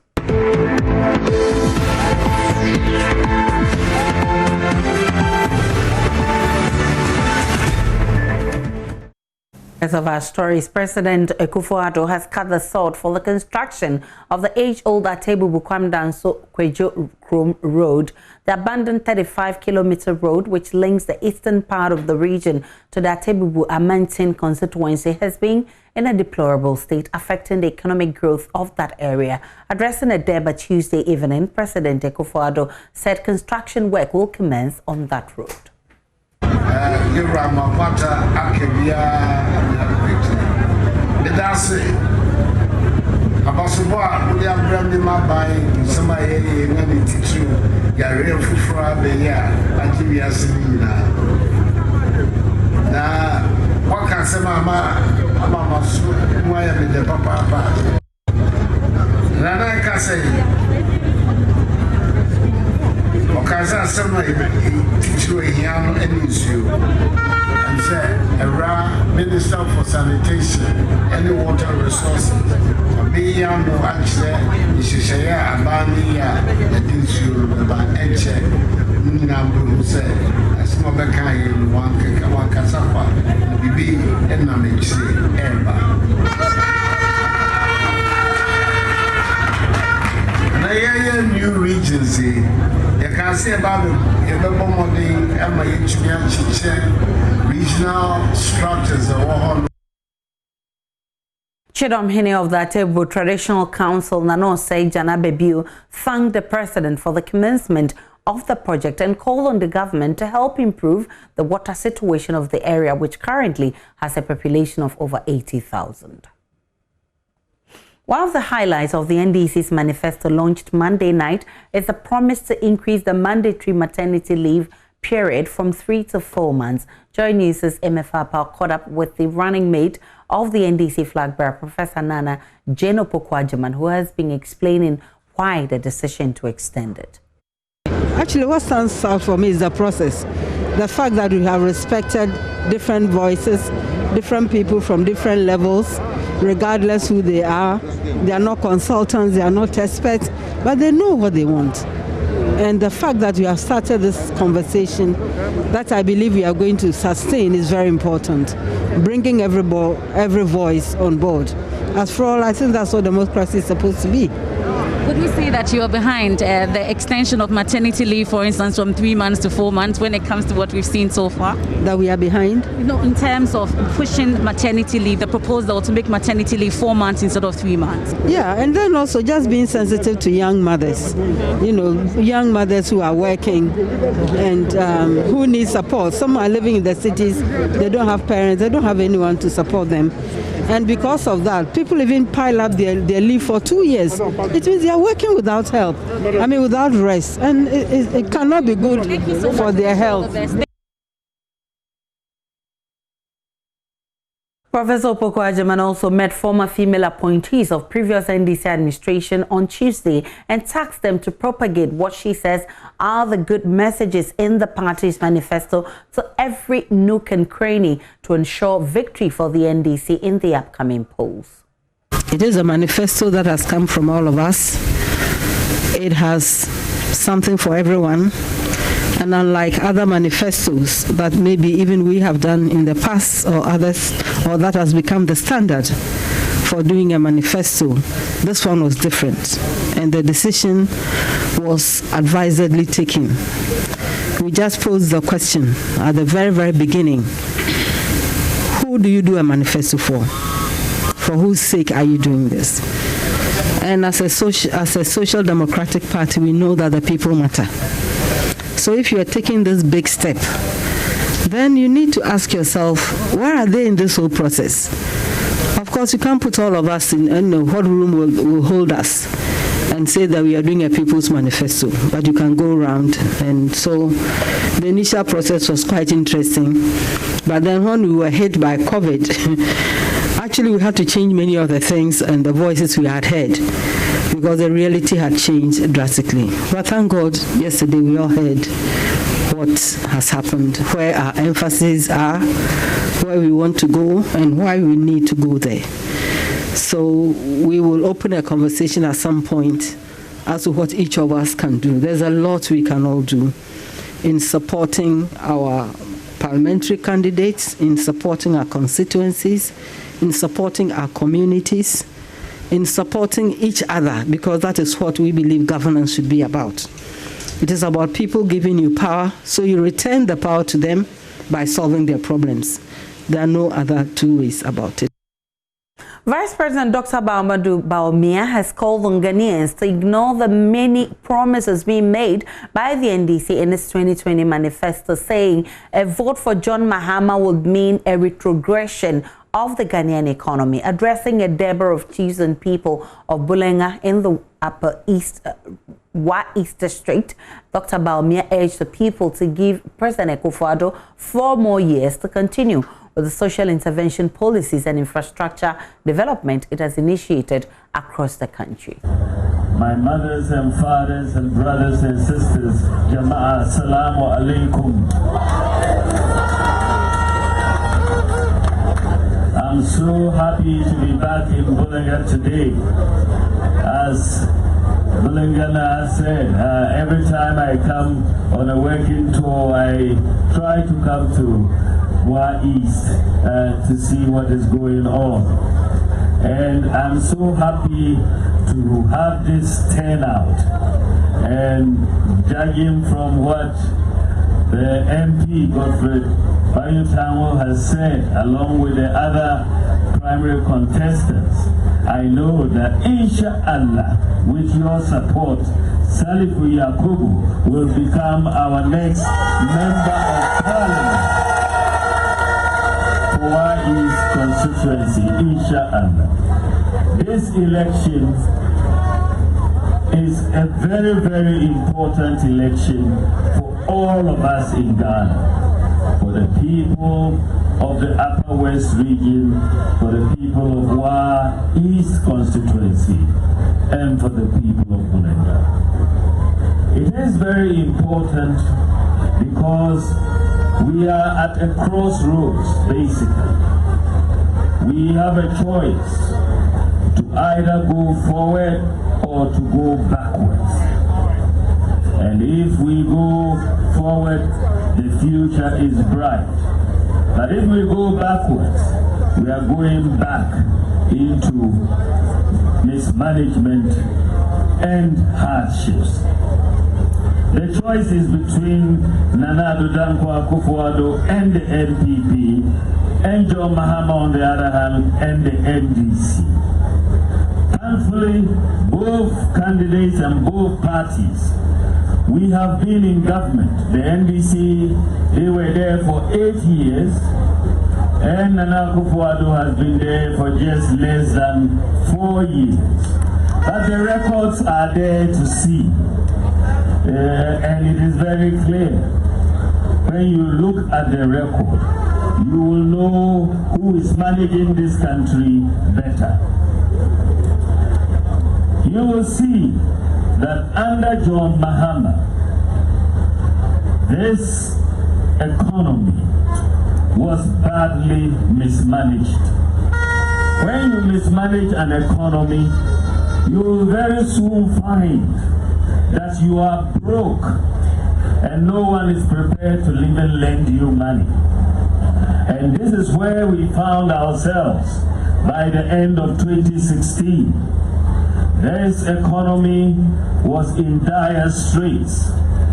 As of our stories, President Akufo-Addo has cut the sod for the construction of the age-old Atebu-Bukwam-Danso-Kwejo Krom Road, the abandoned 35-kilometer road which links the eastern part of the region to the Atebubu-Amantin constituency, has been in a deplorable state, affecting the economic growth of that area. Addressing a Deba Tuesday evening, President Akufo-Addo said construction work will commence on that road. Okaza sama teacher Yano and issue and said a Minister for Sanitation and Water Resources. Me Yano actually Shishaya Abania and issue about Enche Nambu said a small Bekai one Kasapa Bibi and Namichi Emba. New regions, you can say about regional structures. Chidom Hine of the Atebu Traditional Council, Nano Jana Bebiu, thanked the president for the commencement of the project and called on the government to help improve the water situation of the area, which currently has a population of over 80,000. One of the highlights of the NDC's manifesto launched Monday night is the promise to increase the mandatory maternity leave period from 3 to 4 months. Joy News' MFR caught up with the running mate of the NDC flag bearer, Professor Nana Jeno Pokwajaman, who has been explaining why the decision to extend it. Actually, what stands out for me is the process. The fact that we have respected different voices, different people from different levels, regardless who they are. They are not consultants, they are not experts, but they know what they want. And the fact that we have started this conversation, that I believe we are going to sustain, is very important. Bringing every voice on board. As for all, I think that's what democracy is supposed to be. Would we say that you are behind the extension of maternity leave, for instance, from 3 months to 4 months when it comes to what we've seen so far? That we are behind? No, in terms of pushing maternity leave, the proposal to make maternity leave 4 months instead of 3 months. Yeah, and then also just being sensitive to young mothers. You know, young mothers who are working and who need support. Some are living in the cities, they don't have parents, they don't have anyone to support them. And because of that, people even pile up their leave for 2 years. It means they are working without help, without rest. And it cannot be good for their health. Professor Pokwajaman also met former female appointees of previous NDC administration on Tuesday and tasked them to propagate what she says are the good messages in the party's manifesto to every nook and cranny to ensure victory for the NDC in the upcoming polls. It is a manifesto that has come from all of us. It has something for everyone. And unlike other manifestos that maybe even we have done in the past or others, or that has become the standard for doing a manifesto, this one was different. And the decision was advisedly taken. We just posed the question at the very, very beginning. Who do you do a manifesto for? For whose sake are you doing this? And as a social democratic party, we know that the people matter. So if you are taking this big step, then you need to ask yourself, where are they in this whole process? Of course, you can't put all of us in what room will hold us and say that we are doing a people's manifesto, but you can go around. And so the initial process was quite interesting. But then when we were hit by COVID, actually we had to change many of the things and the voices we had heard, because the reality had changed drastically. But thank God, yesterday we all heard what has happened, where our emphases are, where we want to go, and why we need to go there. So we will open a conversation at some point as to what each of us can do. There's a lot we can all do in supporting our parliamentary candidates, in supporting our constituencies, in supporting our communities, in supporting each other, because that is what we believe governance should be about. It is about people giving you power, so you return the power to them by solving their problems. There are no other two ways about it. Vice President Dr. Baumadu Baumia has called on Ghanaians to ignore the many promises being made by the NDC in its 2020 manifesto, saying a vote for John Mahama would mean a retrogression of the Ghanaian economy. Addressing a Deborah of chiefs and people of Bulenga in the Upper East East District, Dr. Baumia urged the people to give President Akufo-Addo 4 more years to continue with the social intervention policies and infrastructure development it has initiated across the country. My mothers and fathers and brothers and sisters, Jama'a, Assalamu alaikum. I'm so happy to be back in Bulenga today. As Bulengana has said, every time I come on a working tour, I try to come to East to see what is going on. And I'm so happy to have this turnout. And judging from what the MP, Godfred Bayutanwo, has said, along with the other primary contestants, I know that inshallah, with your support, Salifu Yakubu will become our next member of parliament. East constituency, inshallah. This election is a very, very important election for all of us in Ghana, for the people of the Upper West region, for the people of Wa East constituency, and for the people of Bulenga. It is very important because we are at a crossroads, basically. We have a choice to either go forward or to go backwards. And if we go forward, the future is bright. But if we go backwards, we are going back into mismanagement and hardships. The choice is between Nana Addo Dankwa Akufo-Addo and the NPP, and John Mahama on the other hand, and the NDC. Thankfully, both candidates and both parties, we have been in government. The NDC, they were there for 8 years, and Nana Akufo-Addo has been there for just less than 4 years. But the records are there to see. And it is very clear. When you look at the record, you will know who is managing this country better. You will see that under John Mahama, this economy was badly mismanaged. When you mismanage an economy, you will very soon find that you are broke and no one is prepared to even lend you money. And this is where we found ourselves by the end of 2016. This economy was in dire straits.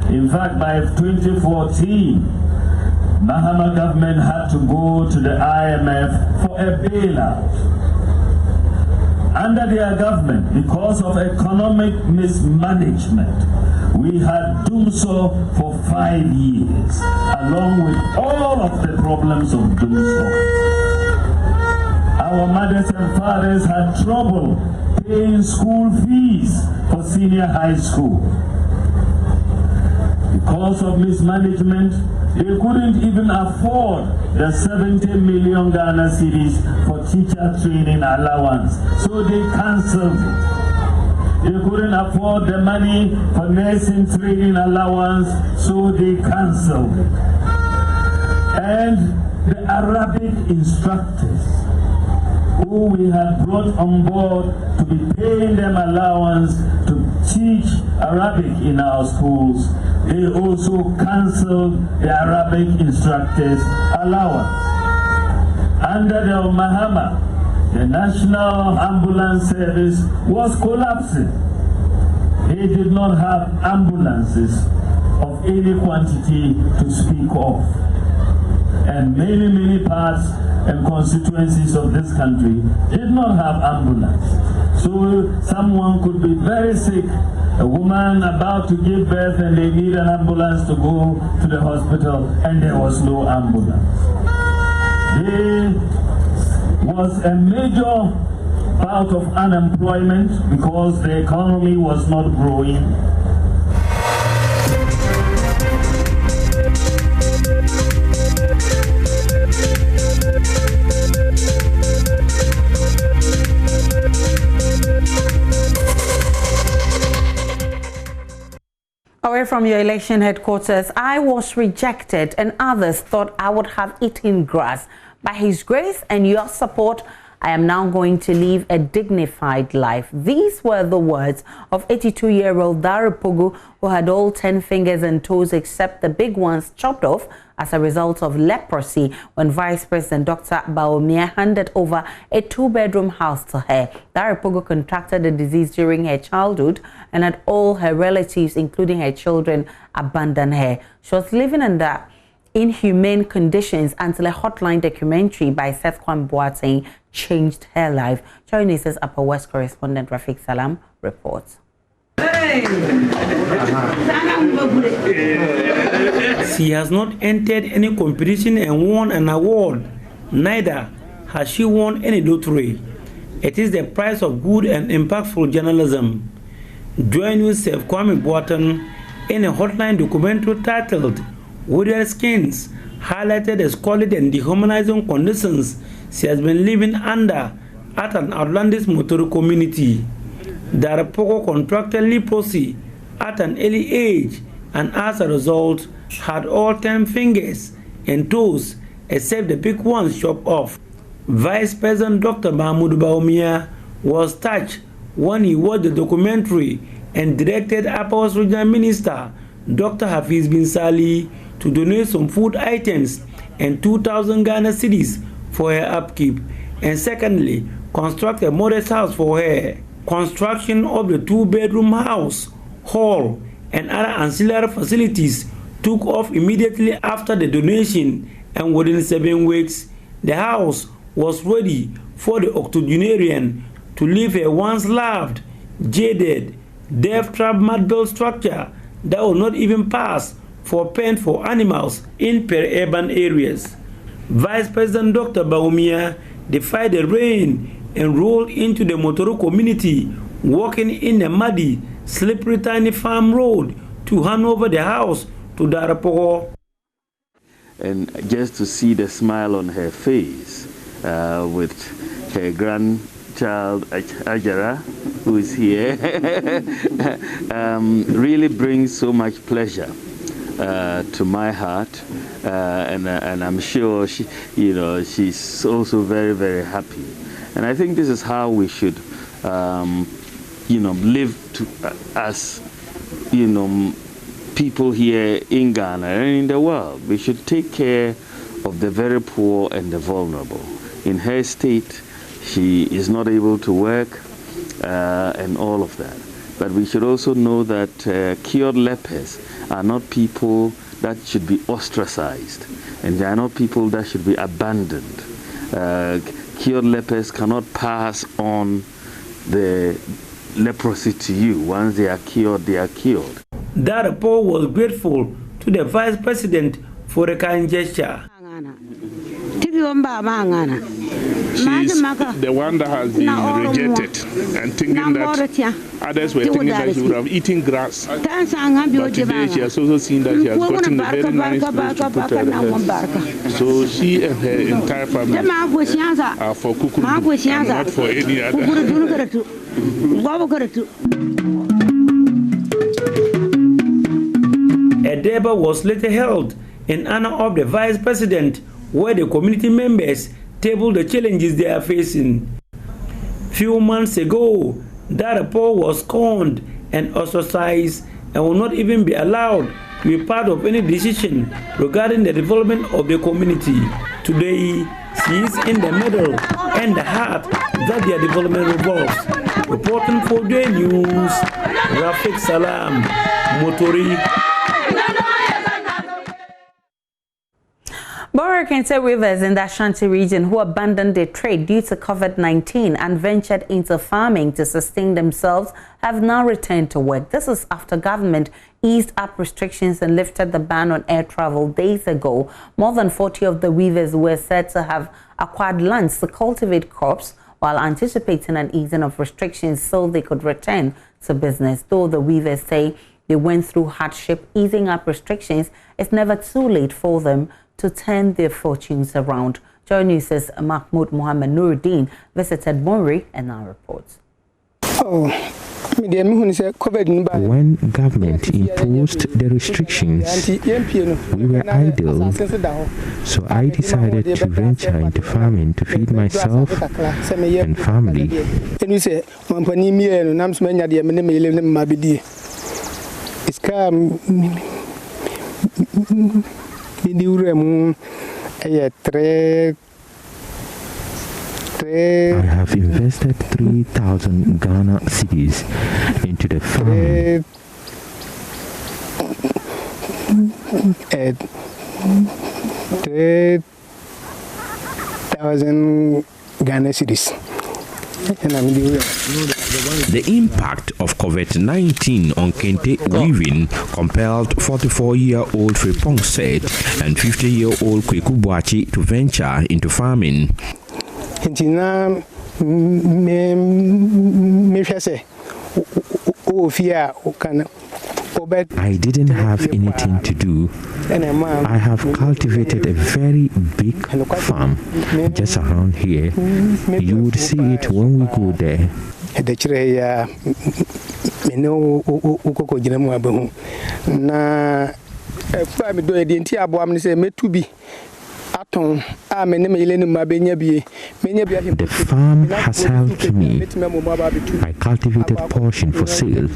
In fact, by 2014, Mahama government had to go to the IMF for a bailout. Under their government, because of economic mismanagement, we had done so for 5 years, along with all of the problems of doing so. Our mothers and fathers had trouble paying school fees for senior high school. Because of mismanagement, they couldn't even afford the 70 million Ghana cedis for teacher training allowance, so they cancelled it. They couldn't afford the money for nursing training allowance, so they cancelled it. And the Arabic instructors, who we had brought on board to be paying them allowance to teach Arabic in our schools, They also cancelled the Arabic instructors' allowance. Under the Mahama, the National Ambulance Service was collapsing. They did not have ambulances of any quantity to speak of. And many parts and constituencies of this country did not have ambulance. So someone could be very sick, a woman about to give birth, and they need an ambulance to go to the hospital, and there was no ambulance. There was a major bout of unemployment because the economy was not growing. Away from your election headquarters, I was rejected and others thought I would have eaten grass. By His grace and your support, I am now going to live a dignified life. These were the words of 82-year-old Dare Pogu, who had all 10 fingers and toes except the big ones chopped off as a result of leprosy when Vice President Dr. Bawumia handed over a 2-bedroom house to her. Dare Pogu contracted the disease during her childhood and had all her relatives, including her children, abandon her. She was living under inhumane conditions until a hotline documentary by Seth Kwan Boateng changed her life. Joining us Upper West correspondent Rafiq Salam reports. She has not entered any competition and won an award. Neither has she won any lottery. It is the price of good and impactful journalism. Join with Seth Kwame Boateng in a hotline documentary titled Withered Skins, highlighted the squalid and dehumanizing conditions she has been living under at an outlandish Motoro community. Dare Pogu contracted leprosy at an early age and as a result had all 10 fingers and toes except the big ones chopped off. Vice President Dr. Mahmoud Bawumia was touched when he watched the documentary and directed Upper West Regional Minister Dr. Hafiz bin Sali to donate some food items and 2,000 Ghana cedis for her upkeep, and secondly, construct a modest house for her. Construction of the 2-bedroom house, hall, and other ancillary facilities took off immediately after the donation, and within 7 weeks, the house was ready for the octogenarian to live her once loved, jaded, death-trap mud-built structure that will not even pass for pen for animals in peri-urban areas. Vice President Dr. Bawumia defied the rain and rolled into the Motoro community, walking in a muddy, slippery tiny farm road to hand over the house to Dare Pogu. And just to see the smile on her face with her grandchild Ajara, who is here, really brings so much pleasure to my heart, and I'm sure she's also very, very happy. And I think this is how we should, live as, people here in Ghana and in the world. We should take care of the very poor and the vulnerable. In her state, she is not able to work and all of that. But we should also know that cured lepers are not people that should be ostracized, and they are not people that should be abandoned. Cured lepers cannot pass on the leprosy to you. Once they are cured, they are cured. Dare Pogu was grateful to the Vice President for the kind gesture. She's the one that has been rejected and thinking that others were thinking that she would have eaten grass. But today she has also seen that she has gotten a very nice place to put her head. So she and her entire family are for Kukuru and not for any other. A debate was later held in honor of the Vice President, where the community members tabled the challenges they are facing. Few months ago, Dare Pogu was scorned and ostracized and will not even be allowed to be part of any decision regarding the development of the community. Today, she is in the middle and the heart that their development revolves. Reporting for the news, Rafik Salam, Motori. Kente weavers in the Ashanti region who abandoned their trade due to COVID-19 and ventured into farming to sustain themselves have now returned to work. This is after government eased up restrictions and lifted the ban on air travel days ago. More than 40 of the weavers were said to have acquired lands to cultivate crops while anticipating an easing of restrictions so they could return to business. Though the weavers say they went through hardship, easing up restrictions is never too late for them to turn their fortunes around. Joy News' Mahmoud Mohammed Nuruddin visited Bonri and now reports. When government imposed the restrictions, we were idle, so I decided to venture into farming to feed myself and family. I have invested 3,000 Ghana cedis into the farming. 3,000 Ghana cedis. The impact of COVID-19 on Kente weaving compelled 44-year-old Fripong said and 50-year-old Kweku Boachi to venture into farming. I didn't have anything to do. I have cultivated a very big farm just around here. You would see it when we go there. The farm has helped me. I cultivated portion for sale,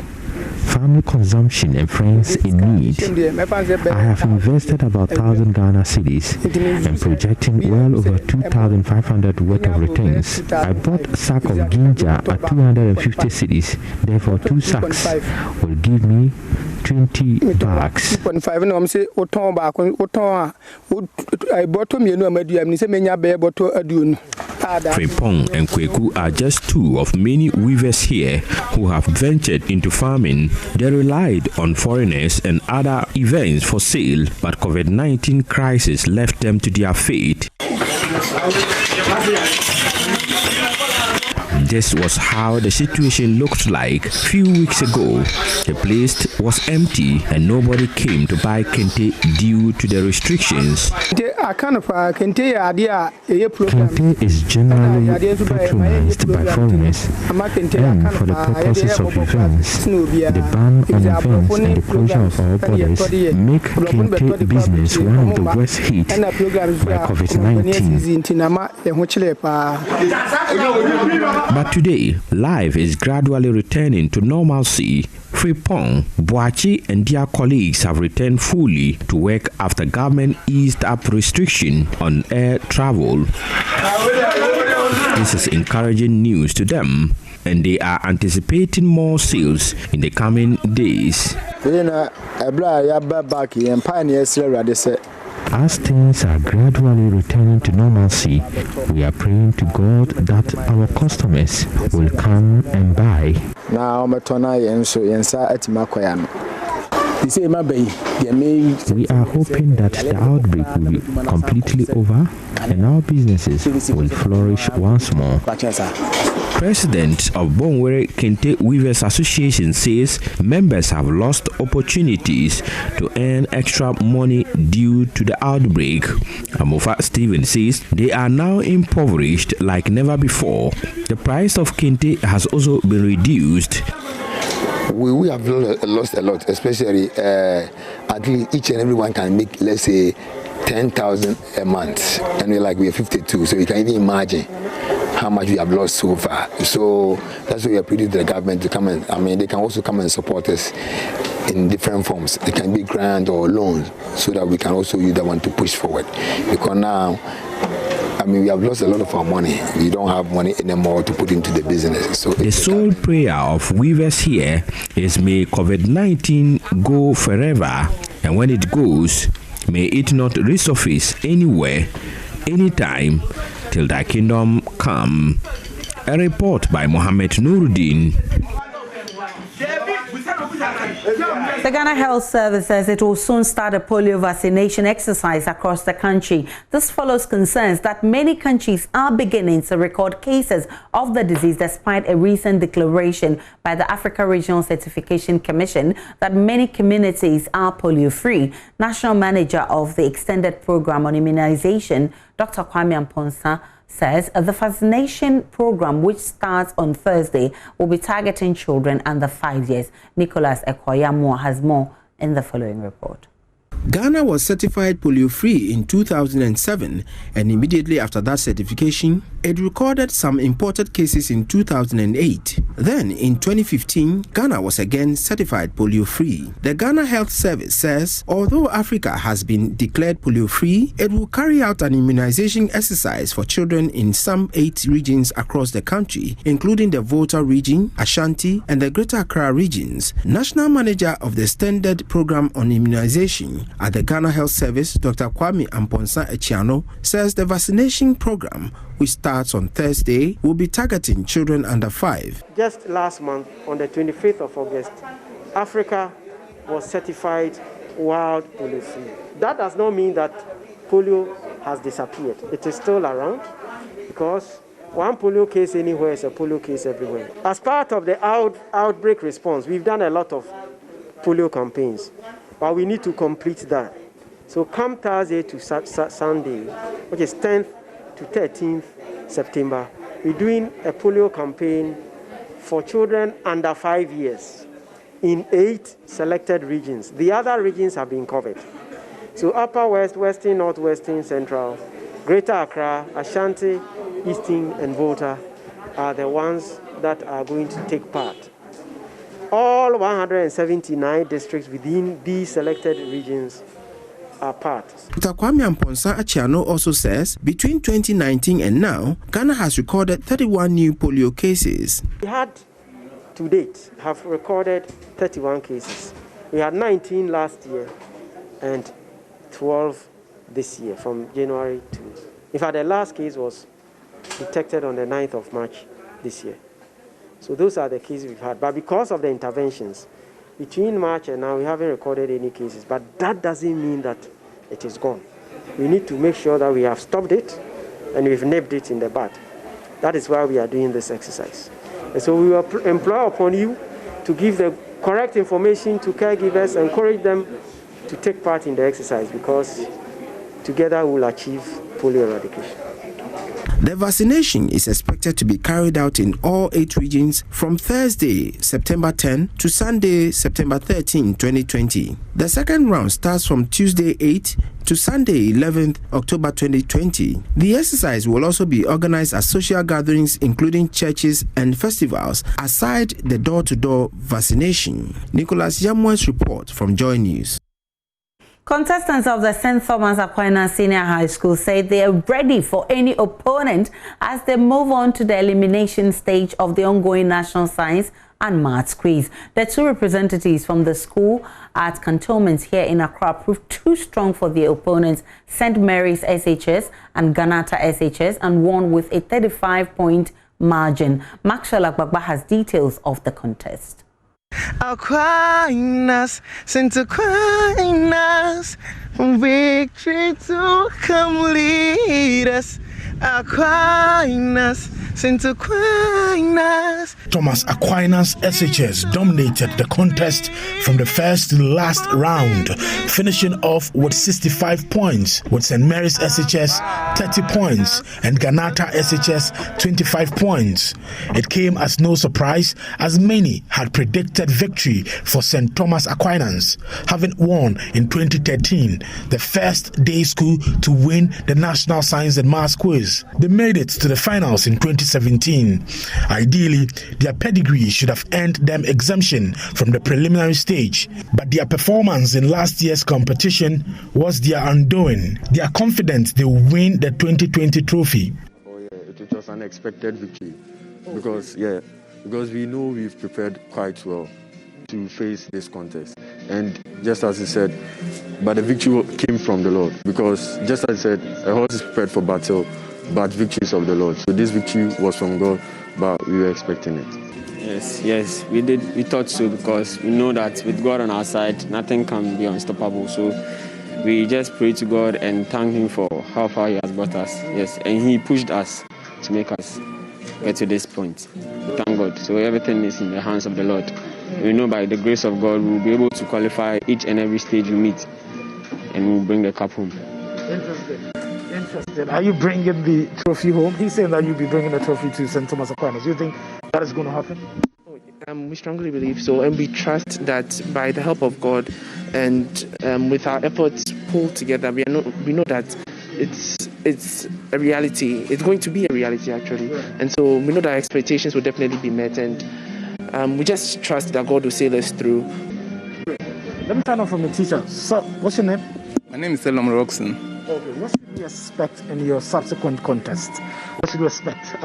family consumption and friends in need. I have invested about 1,000 Ghana cedis and projecting well over 2,500 worth of returns. I bought a sack of ginger at 250 cedis, therefore 2 sacks will give me 20 bags. Fripong and Kweku are just two of many weavers here who have ventured into farming. They relied on foreigners and other events for sale, but COVID-19 crisis left them to their fate. This was how the situation looked like a few weeks ago. The place was empty and nobody came to buy kente due to the restrictions. Kente is generally patronized by foreigners, and for the purposes of events, the ban on events and the closure of our borders make Kente business one of the worst hit by COVID-19. But today, life is gradually returning to normalcy. Fripong, Boachi and their colleagues have returned fully to work after government eased up restriction on air travel. This is encouraging news to them, and they are anticipating more sales in the coming days. As things are gradually returning to normalcy, we are praying to God that our customers will come and buy. We are hoping that the outbreak will be completely over and our businesses will flourish once more. President of Bonwere Kente Weavers Association says members have lost opportunities to earn extra money due to the outbreak. Amofa Stephen says they are now impoverished like never before. The price of Kente has also been reduced. We have lost a lot, especially at least each and everyone can make, let's say, 10,000 a month, and we're 52, so you can even imagine how much we have lost so far. So that's why we are pleading to the government to come and, they can also come and support us in different forms. It can be grant or loans, so that we can also use that one to push forward. Because now, I mean, we have lost a lot of our money. We don't have money anymore to put into the business. So the sole prayer of weavers here is may COVID-19 go forever, and when it goes, may it not resurface anywhere, anytime, till thy kingdom come. A report by Mohammed Nuruddin. The Ghana Health Service says it will soon start a polio vaccination exercise across the country. This follows concerns that many countries are beginning to record cases of the disease despite a recent declaration by the Africa Regional Certification Commission that many communities are polio-free. National Manager of the Extended Program on Immunization, Dr. Kwame Amponsa, says the vaccination program, which starts on Thursday, will be targeting children under 5 years. Nicholas Ekoyamwa has more in the following report. Ghana was certified polio-free in 2007, and immediately after that certification, it recorded some imported cases in 2008. Then, in 2015, Ghana was again certified polio-free. The Ghana Health Service says, although Africa has been declared polio-free, it will carry out an immunization exercise for children in some 8 regions across the country, including the Volta region, Ashanti, and the Greater Accra regions. National Manager of the Extended Program on Immunization at the Ghana Health Service, Dr. Kwame Amponsa Echiano, says the vaccination program, which starts on Thursday, will be targeting children under 5. Just last month, on the 25th of August, Africa was certified wild polio free. That does not mean that polio has disappeared. It is still around, because one polio case anywhere is a polio case everywhere. As part of the outbreak response, we've done a lot of polio campaigns, but we need to complete that. So come Thursday to Sunday, which is 10th to 13th September, we're doing a polio campaign for children under 5 years in 8 selected regions. The other regions have been covered. So Upper West, Western, Northwestern, Central, Greater Accra, Ashanti, Eastern, and Volta are the ones that are going to take part. All 179 districts within these selected regions are part. Dr. Kwame Amponsa Achiano also says between 2019 and now, Ghana has recorded 31 new polio cases. We had, to date, have recorded 31 cases. We had 19 last year and 12 this year, from January to... In fact, the last case was detected on the 9th of March this year. So those are the cases we've had. But because of the interventions, between March and now, we haven't recorded any cases. But that doesn't mean that it is gone. We need to make sure that we have stopped it and we've nipped it in the bud. That is why we are doing this exercise. And so we will employ upon you to give the correct information to caregivers, encourage them to take part in the exercise, because together we will achieve polio eradication. The vaccination is expected to be carried out in all 8 regions from Thursday, September 10 to Sunday, September 13, 2020. The second round starts from Tuesday 8 to Sunday 11th October 2020. The exercise will also be organized at social gatherings, including churches and festivals, aside the door-to-door vaccination. Nicholas Yamwa's report from Joy News. Contestants of the St. Thomas Aquinas Senior High School say they are ready for any opponent as they move on to the elimination stage of the ongoing National Science and Maths quiz. The 2 representatives from the school at cantonments here in Accra proved too strong for their opponents, St. Mary's SHS and Ganata SHS, and won with a 35-point margin. Maxwell Agbagba has details of the contest. Aquinas, St. Aquinas, victory to come lead us. Aquinas, St. Aquinas. Thomas Aquinas SHS dominated the contest from the first to the last round, finishing off with 65 points, with St. Mary's SHS 30 points and Ganata SHS 25 points. It came as no surprise, as many had predicted victory for St. Thomas Aquinas, having won in 2013, the first day school to win the National Science and Maths quiz. years. They made it to the finals in 2017. Ideally, their pedigree should have earned them exemption from the preliminary stage, but their performance in last year's competition was their undoing. They are confident they will win the 2020 trophy. Oh yeah, it was an expected victory because we know we've prepared quite well to face this contest. And just as he said, but the victory came from the Lord, because just as he said, a horse is prepared for battle, but victory is of the Lord. So this victory was from God, but we were expecting it. Yes, we did. We thought so, because we know that with God on our side, nothing can be unstoppable. So we just pray to God and thank Him for how far He has brought us. Yes, and He pushed us to make us get to this point. We thank God. So everything is in the hands of the Lord. We know by the grace of God, we will be able to qualify each and every stage we meet, and we'll bring the cup home. Interesting. Are you bringing the trophy home? He's saying that you'll be bringing the trophy to St. Thomas Aquinas. Do you think that is going to happen? We strongly believe so, and we trust that by the help of God and with our efforts pulled together, we know that it's a reality. It's going to be a reality, actually. And so we know that our expectations will definitely be met, and we just trust that God will sail us through. Let me find out from the teacher. So, what's your name? My name is Elam Roxon. Okay, what should we expect in your subsequent contest? What should we expect?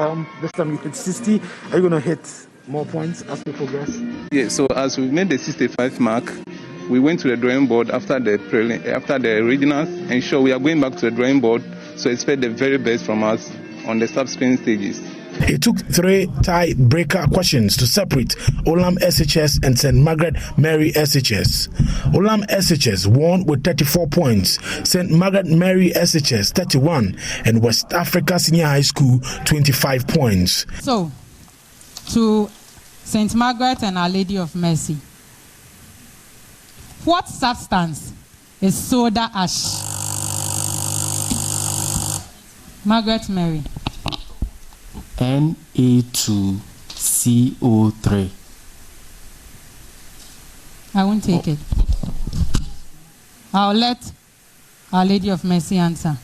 This time you hit 60. Are you going to hit more points as we progress? Yeah, so as we made the 65 mark, we went to the drawing board after the regionals, and sure, we are going back to the drawing board, so expect the very best from us on the subsequent stages. It took 3 tie-breaker questions to separate Olam SHS and St. Margaret Mary SHS. Olam SHS won with 34 points, St. Margaret Mary SHS 31, and West Africa Senior High School 25 points. So, to St. Margaret and Our Lady of Mercy, what substance is soda ash? Margaret Mary. Na2CO3. I won't take it. I'll let Our Lady of Mercy answer.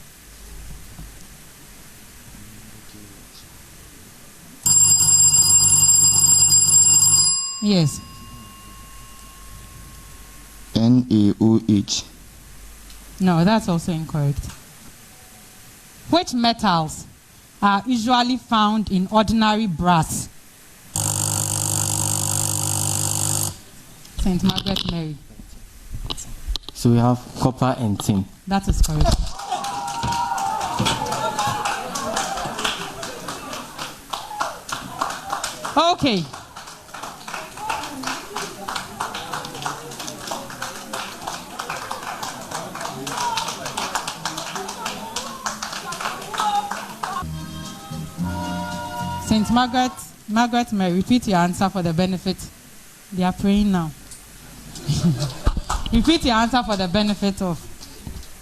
Yes. NaOH. No, that's also incorrect. Which metals are usually found in ordinary brass? St. Margaret Mary. So we have copper and tin. That is correct. Okay. St. Margaret Mary, repeat your answer for the benefit. They are praying now. Repeat your answer for the benefit of.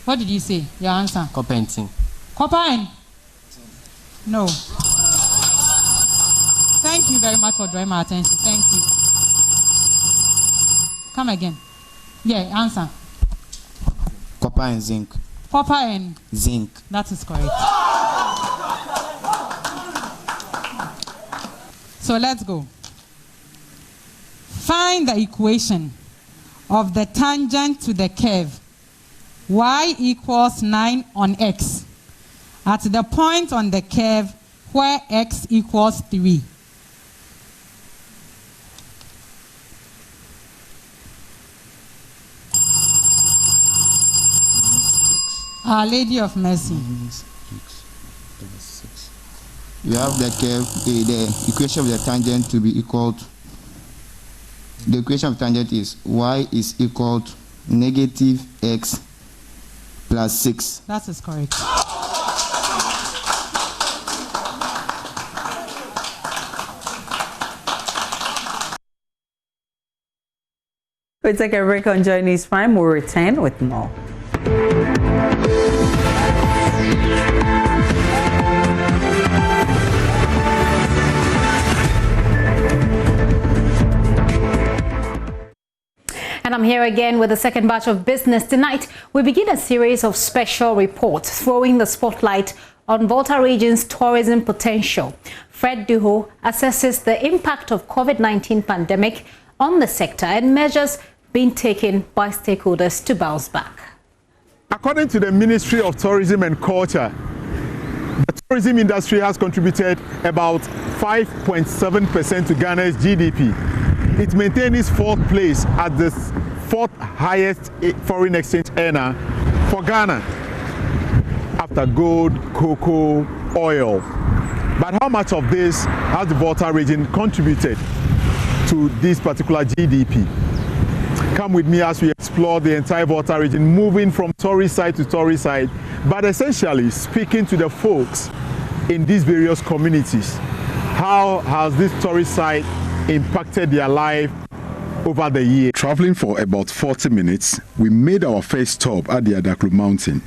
What did you say? Your answer? Copper and tin. Copper and? No. Thank you very much for drawing my attention. Thank you. Come again. Yeah, answer. Copper and zinc. Copper and? Zinc. That is correct. So let's go. Find the equation of the tangent to the curve y equals 9 on x at the point on the curve where x equals 3. Our Lady of Mercy. You have the curve, the equation of the tangent to be equal to, the equation of tangent is y is equal to negative x plus 6. That is correct. We take a break on Joy News Prime. We'll return with more. And I'm here again with the second batch of business. Tonight, we begin a series of special reports throwing the spotlight on Volta region's tourism potential. Fred Duho assesses the impact of COVID-19 pandemic on the sector and measures being taken by stakeholders to bounce back. According to the Ministry of Tourism and Culture, the tourism industry has contributed about 5.7% to Ghana's GDP. It maintains its fourth place as the fourth highest foreign exchange earner for Ghana after gold, cocoa, oil. But how much of this has the Volta region contributed to this particular GDP? Come with me as we explore the entire Volta region, moving from tourist side to tourist side, but essentially speaking to the folks in these various communities. How has this tourist site impacted their life over the year? Traveling for about 40 minutes, we made our first stop at the Adaklu Mountain.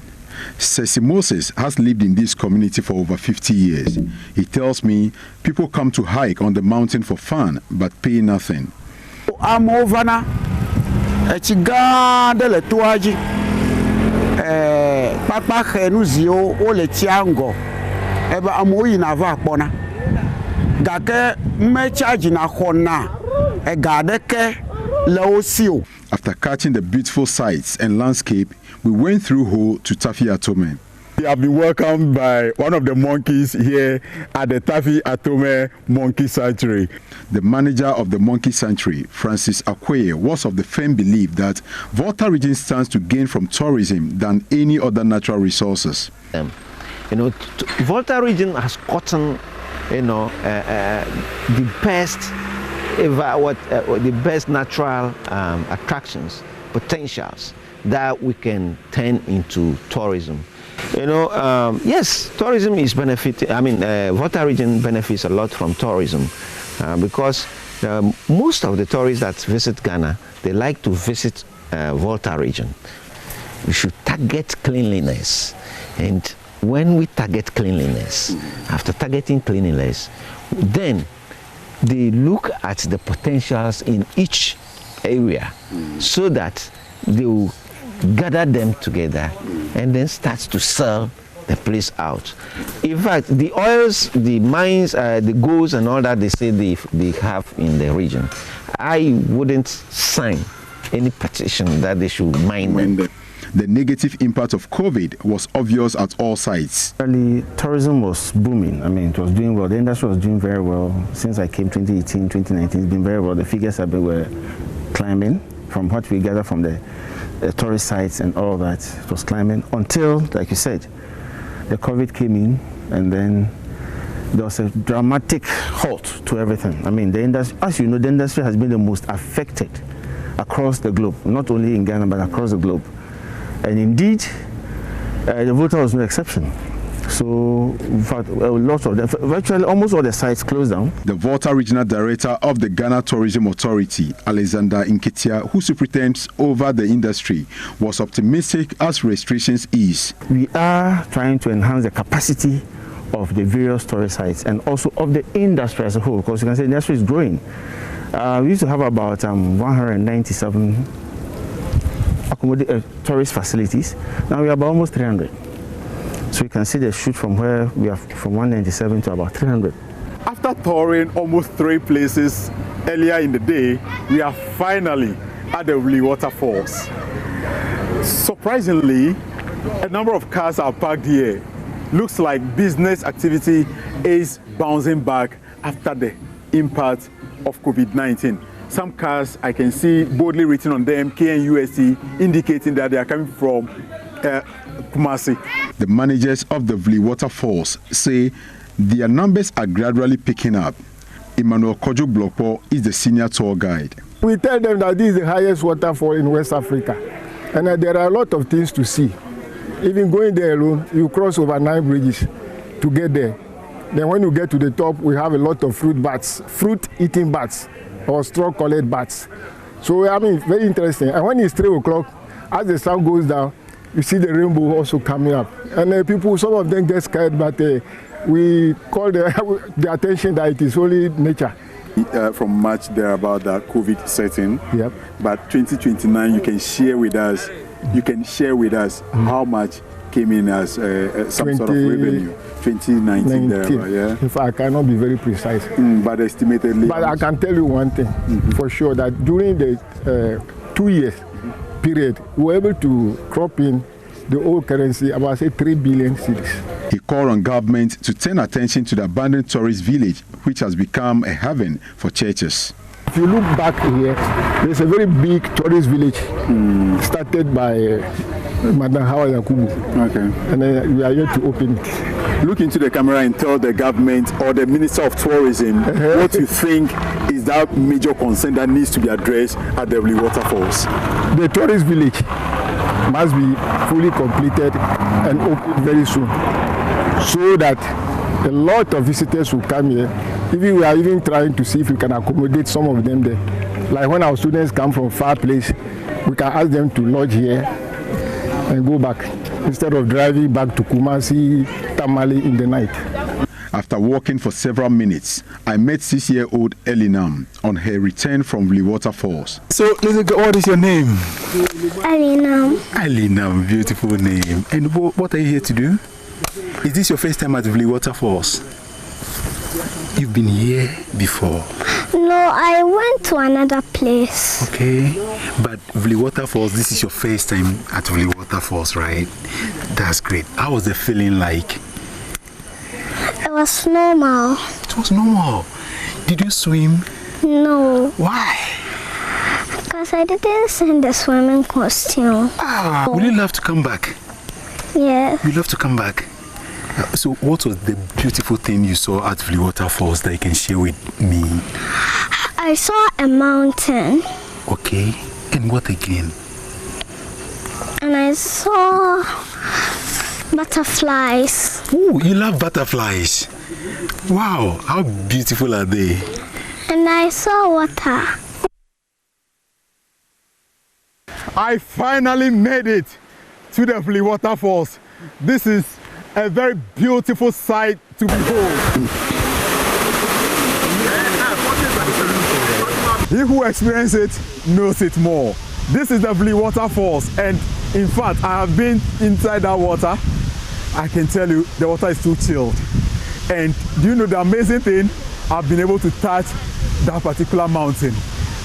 Ceci Moses has lived in this community for over 50 years. He tells me people come to hike on the mountain for fun but pay nothing. I'm over now. Echiga de le tuaji papa khenuzio ole tiango eba amoyi na va pona gake me charge na khona e gadeke leosio. After catching the beautiful sights and landscape, we went through Ho to Tafi Atome. We have been welcomed by one of the monkeys here at the Tafi Atome Monkey Sanctuary. The manager of the Monkey Sanctuary, Francis Akwe, was of the firm belief that Volta region stands to gain from tourism than any other natural resources. Volta region has gotten, the best the best natural attractions, potentials that we can turn into tourism. Yes, tourism is benefiting. Volta region benefits a lot from tourism because most of the tourists that visit Ghana, they like to visit Volta region. We should target cleanliness, and when we target cleanliness, after targeting cleanliness, then they look at the potentials in each area so that they will gather them together and then start to sell the place out. In fact, the oils, the mines, the golds and all that they say they have in the region, I wouldn't sign any petition that they should mine them. The negative impact of COVID was obvious at all sites. Early, tourism was booming. It was doing well. The industry was doing very well. Since I came 2018, 2019, it's been very well. The figures were climbing from what we gather from the tourist sites and all that. It was climbing until, like you said, the COVID came in, and then there was a dramatic halt to everything. The industry, as you know, the industry has been the most affected across the globe, not only in Ghana, but across the globe. And indeed, the Volta was no exception. So, in fact, lots of them, virtually almost all the sites closed down. The Volta Regional Director of the Ghana Tourism Authority, Alexander Nketia, who superintends over the industry, was optimistic as restrictions ease. We are trying to enhance the capacity of the various tourist sites and also of the industry as a whole, because you can say the industry is growing. We used to have about 197 tourist facilities. Now we have almost 300. So you can see the shoot from where we are from 197 to about 300. After touring almost 3 places earlier in the day, we are finally at the waterfalls. Surprisingly, a number of cars are parked here. Looks like business activity is bouncing back after the impact of COVID-19. Some cars I can see boldly written on them KNUST, indicating that they are coming from Kumasi. The managers of the Vli waterfalls say their numbers are gradually picking up. Emmanuel Kojo Blokpo is the senior tour guide. We tell them that this is the highest waterfall in West Africa, and there are a lot of things to see. Even going there alone, you cross over 9 bridges to get there. Then when you get to the top, we have a lot of fruit-eating bats, or straw-colored bats. So, very interesting. And when it's 3 o'clock, as the sun goes down, you see the rainbow also coming up. And people, some of them get scared, but we call the attention that it is only nature. From March, there about the COVID setting. Yep. But 2029, you can share with us. How much came in as some sort of revenue? 2019 there, yeah. In fact, I cannot be very precise. But estimatedly. But I can tell you one thing for sure, that during the 2 years period, we were able to crop in the old currency about, say, 3 billion cedis. He called on government to turn attention to the abandoned tourist village, which has become a haven for churches. If you look back here, there's a very big tourist village started by Madam Hawa Yakubu. Okay. And we are here to open it. Look into the camera and tell the government or the Minister of Tourism what you think is that major concern that needs to be addressed at the waterfalls. The tourist village must be fully completed and opened very soon, so that a lot of visitors will come here. Even we are even trying to see if we can accommodate some of them there. Like when our students come from far place, we can ask them to lodge here and go back instead of driving back to Kumasi, Tamale in the night. After walking for several minutes, I met 6-year-old Elinam on her return from the waterfalls. So, what is your name? Elinam. Elinam, beautiful name. And what are you here to do? Is this your first time at the waterfalls? You've been here before? No, I went to another place. Okay, but Vli Waterfalls, this is your first time at Vli Waterfalls, right? That's great. How was the feeling like? It was normal. It was normal. Did you swim? No. Why? Because I didn't send the swimming costume. Would you love to come back? Yeah. You'd love to come back? So what was the beautiful thing you saw at Vli Waterfalls that you can share with me? I saw a mountain. Okay. And what again? And I saw butterflies. Oh, you love butterflies. Wow, how beautiful are they? And I saw water. I finally made it to the Vli Waterfalls. This is a very beautiful sight to behold. He who experiences it knows it more. This is the Vli Waterfalls, and in fact, I have been inside that water. I can tell you, the water is too chilled. And do you know the amazing thing? I've been able to touch that particular mountain.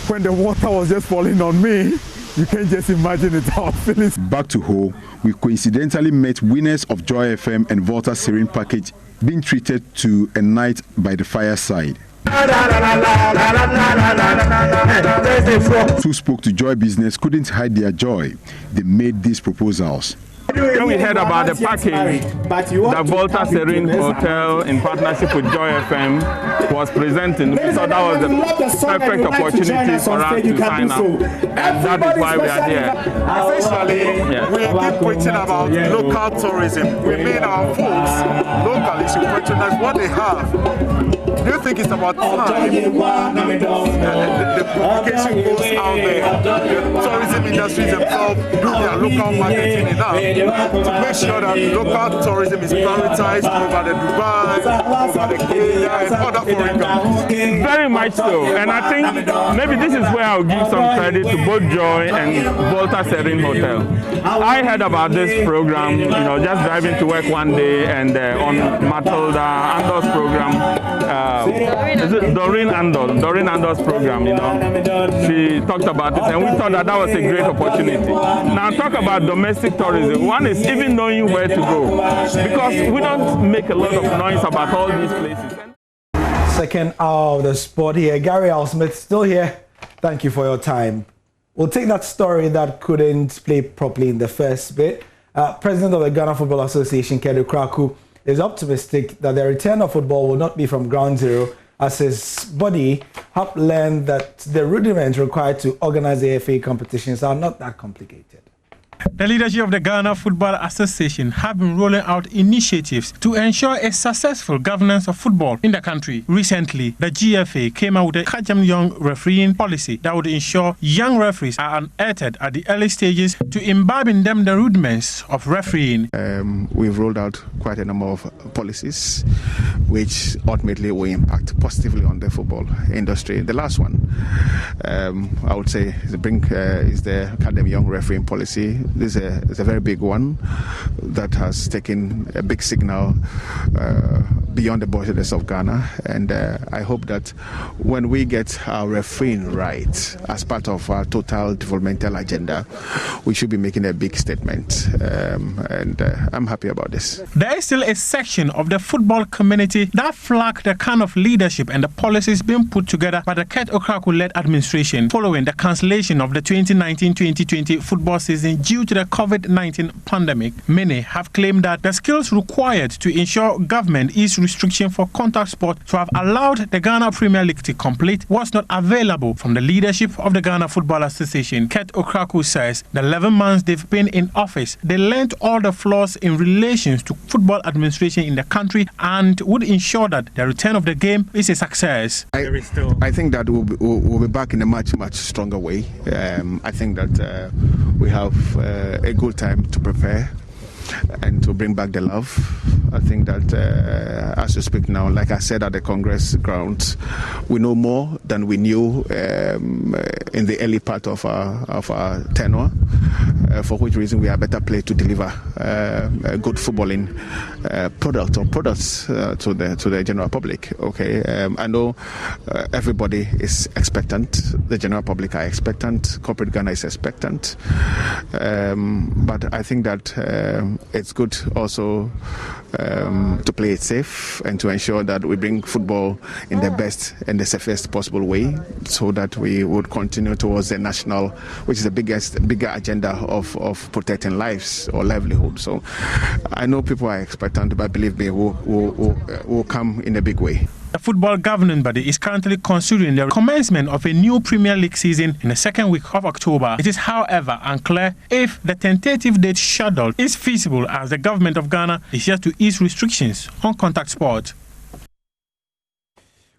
When the water was just falling on me, you can just imagine it, how feeling. Back to home, we coincidentally met winners of Joy FM and Volta Serene package being treated to a night by the fireside. Who spoke to Joy Business couldn't hide their joy. They made these proposals. When we heard about the package that Volta Serene Hotel in partnership with Joy FM was presenting, we thought that was the perfect opportunity for us to sign up. And that is why we are here. Essentially, we keep preaching about local tourism. We made our folks locally to patronize what they have. Do you think it's about time the publication goes out there, the tourism industries themselves do their local marketing enough to make sure that local tourism is prioritized over the Dubai, over the Kenya, and other foreign countries? Very much so. And I think maybe this is where I'll give some credit to both Joy and Volta Serene Hotel. I heard about this program, just driving to work one day, and on Matilda Andor's program, is it Doreen Andor's program, she talked about it, and we thought that was a great opportunity. Now talk about domestic tourism. One is even knowing where to go, because we don't make a lot of noise about all these places. Second hour of the sport here. Gary Al Smith still here. Thank you for your time. We'll take that story that couldn't play properly in the first bit. President of the Ghana Football Association, Kedu Kraku, is optimistic that the return of football will not be from ground zero, as his body have learned that the rudiments required to organize the FA competitions are not that complicated. The leadership of the Ghana Football Association have been rolling out initiatives to ensure a successful governance of football in the country. Recently, the GFA came out with a Kajam Young refereeing policy that would ensure young referees are unearthed at the early stages to imbibe in them the rudiments of refereeing. We've rolled out quite a number of policies which ultimately will impact positively on the football industry. The last one, I would say, is the Academy Young refereeing policy. This is a very big one that has taken a big signal beyond the borders of Ghana. And I hope that when we get our refrain right as part of our total developmental agenda, we should be making a big statement. And I'm happy about this. There is still a section of the football community that flagged the kind of leadership and the policies being put together by the Kurt Okraku-led administration following the cancellation of the 2019-2020 football season due to the COVID-19 pandemic. Many have claimed that the skills required to ensure government eased restriction for contact sport to have allowed the Ghana Premier League to complete was not available from the leadership of the Ghana Football Association. Kurt Okraku says the 11 months they've been in office, they learned all the flaws in relation to football administration in the country and would ensure that the return of the game is a success. I think that we'll be back in a much stronger way. I think that we have a good time to prepare and to bring back the love. I think that as we speak now, like I said at the Congress grounds, we know more than we knew in the early part of our tenure, for which reason we are better placed to deliver a good footballing product or products to the general public. Okay, I know everybody is expectant. The general public are expectant. Corporate Ghana is expectant. But I think that it's good also to play it safe and to ensure that we bring football in the best and the safest possible way, so that we would continue towards the national, which is the bigger agenda of protecting lives or livelihood. So I know people are expectant, but believe me, we'll come in a big way. The football governing body is currently considering the commencement of a new Premier League season in the second week of October. It is, however, unclear if the tentative date schedule is feasible, as the government of Ghana is yet to ease restrictions on contact sport.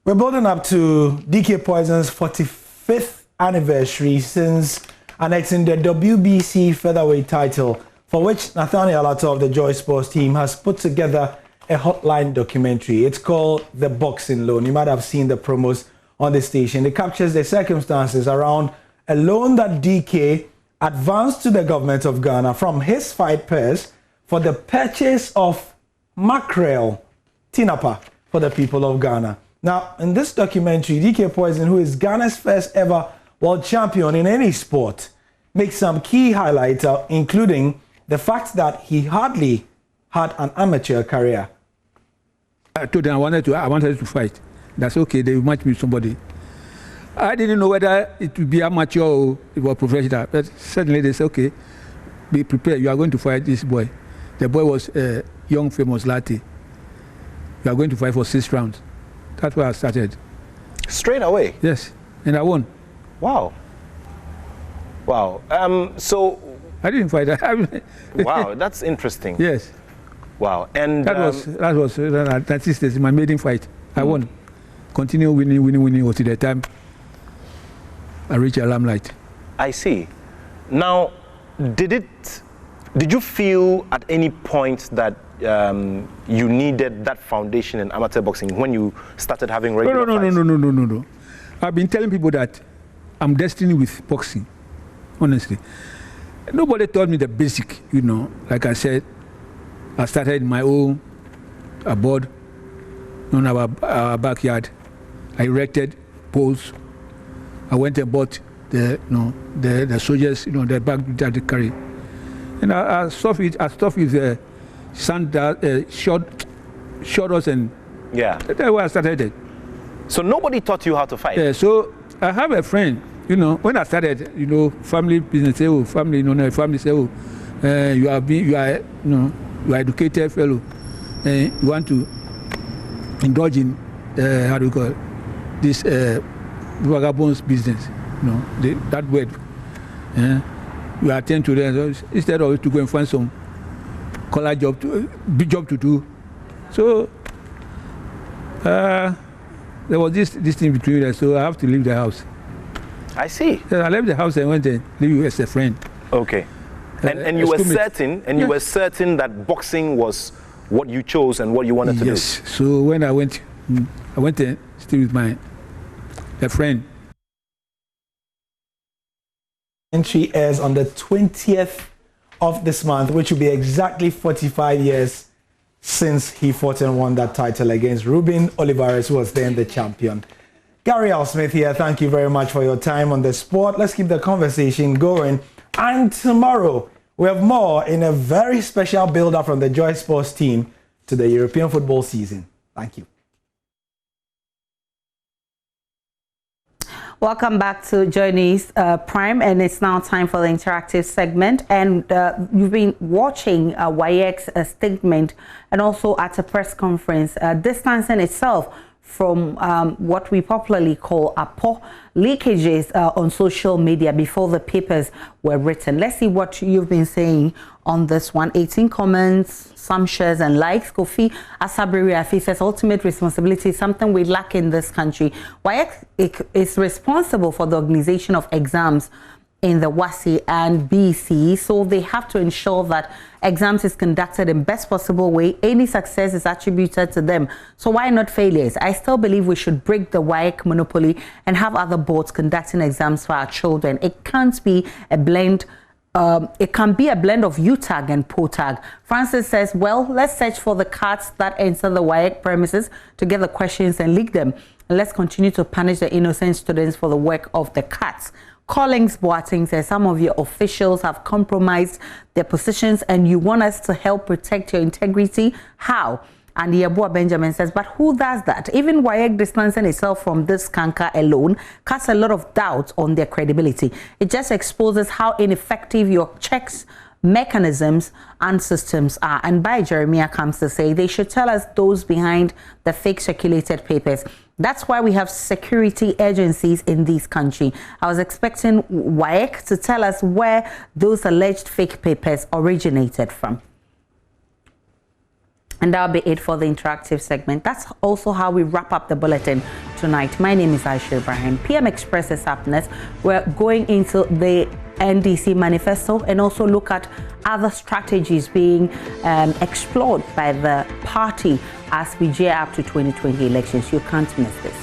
We're building up to DK Poison's 45th anniversary since annexing the WBC featherweight title, for which Nathaniel Ato of the Joy Sports team has put together a hotline documentary. It's called The Boxing Loan. You might have seen the promos on the station. It captures the circumstances around a loan that DK advanced to the government of Ghana from his fight purse for the purchase of mackerel, tinapa, for the people of Ghana. Now, in this documentary, DK Poison, who is Ghana's first ever world champion in any sport, makes some key highlights, including the fact that he hardly had an amateur career. I told them I wanted to fight. That's okay, they will match me with somebody. I didn't know whether it would be amateur or it was professional, but suddenly they said, okay, be prepared, you are going to fight this boy. The boy was a young, famous latte. You are going to fight for 6 rounds. That's where I started. Straight away? Yes, and I won. Wow. Wow. So I didn't fight. Wow, that's interesting. Yes. Wow. And that was my maiden fight. I won. Continue winning until the time I reached a limelight. I see. Now, did you feel at any point that you needed that foundation in amateur boxing when you started having regular fights? No. I've been telling people that I'm destined with boxing, honestly. Nobody taught me the basic, like I said. I started my own board on our backyard. I erected poles. I went and bought the soldiers, the bag that they carry. And I stuffed with short and yeah. That's where I started it. So nobody taught you how to fight? Yeah, so I have a friend, when I started, family business, family say, you are educated fellow, and you want to indulge in, how do you call it, this vagabond's business, that word. You attend to them, so instead of to go and find some collar job, big job to do. So there was this thing between us, so I have to leave the house. I see. So I left the house and went and lived as a friend. Okay. And you were certain, you were certain that boxing was what you chose and what you wanted to do. Yes. So when I went and stayed with a friend. Entry airs on the 20th of this month, which will be exactly 45 years since he fought and won that title against Ruben Olivares, who was then the champion. Gary Al Smith here, thank you very much for your time on the sport. Let's keep the conversation going. And tomorrow, we have more in a very special build-up from the Joy Sports team to the European football season. Thank you. Welcome back to Journey's Prime, and it's now time for the interactive segment. And you've been watching WAEC's statement and also at a press conference distancing itself from what we popularly call APO leakages on social media before the papers were written. Let's see what you've been saying on this one. 18 comments, some shares and likes. Kofi Asabiri Afi says ultimate responsibility is something we lack in this country. WAEC is responsible for the organization of exams in the WASI and BC, so they have to ensure that exams is conducted in best possible way. Any success is attributed to them, so why not failures? I still believe we should break the WAEC monopoly and have other boards conducting exams for our children. It can't be a blend. It can be a blend of UTAG and POTAG. Francis says, well, let's search for the cards that enter the WAEC premises to get the questions and leak them. And let's continue to punish the innocent students for the work of the cats. Collins Boateng says some of your officials have compromised their positions and you want us to help protect your integrity. How? And Yabua Benjamin says, but who does that? Even WAEC distancing itself from this canker alone casts a lot of doubt on their credibility. It just exposes how ineffective your checks, mechanisms and systems are. And by Jeremiah comes to say they should tell us those behind the fake circulated papers. That's why we have security agencies in this country. I was expecting WAEC to tell us where those alleged fake papers originated from. And that'll be it for the interactive segment. That's also how we wrap up the bulletin tonight. My name is Aisha Ibrahim. PM Express is up next. We're going into the NDC manifesto and also look at other strategies being explored by the party as we gear up to 2020 elections. You can't miss this.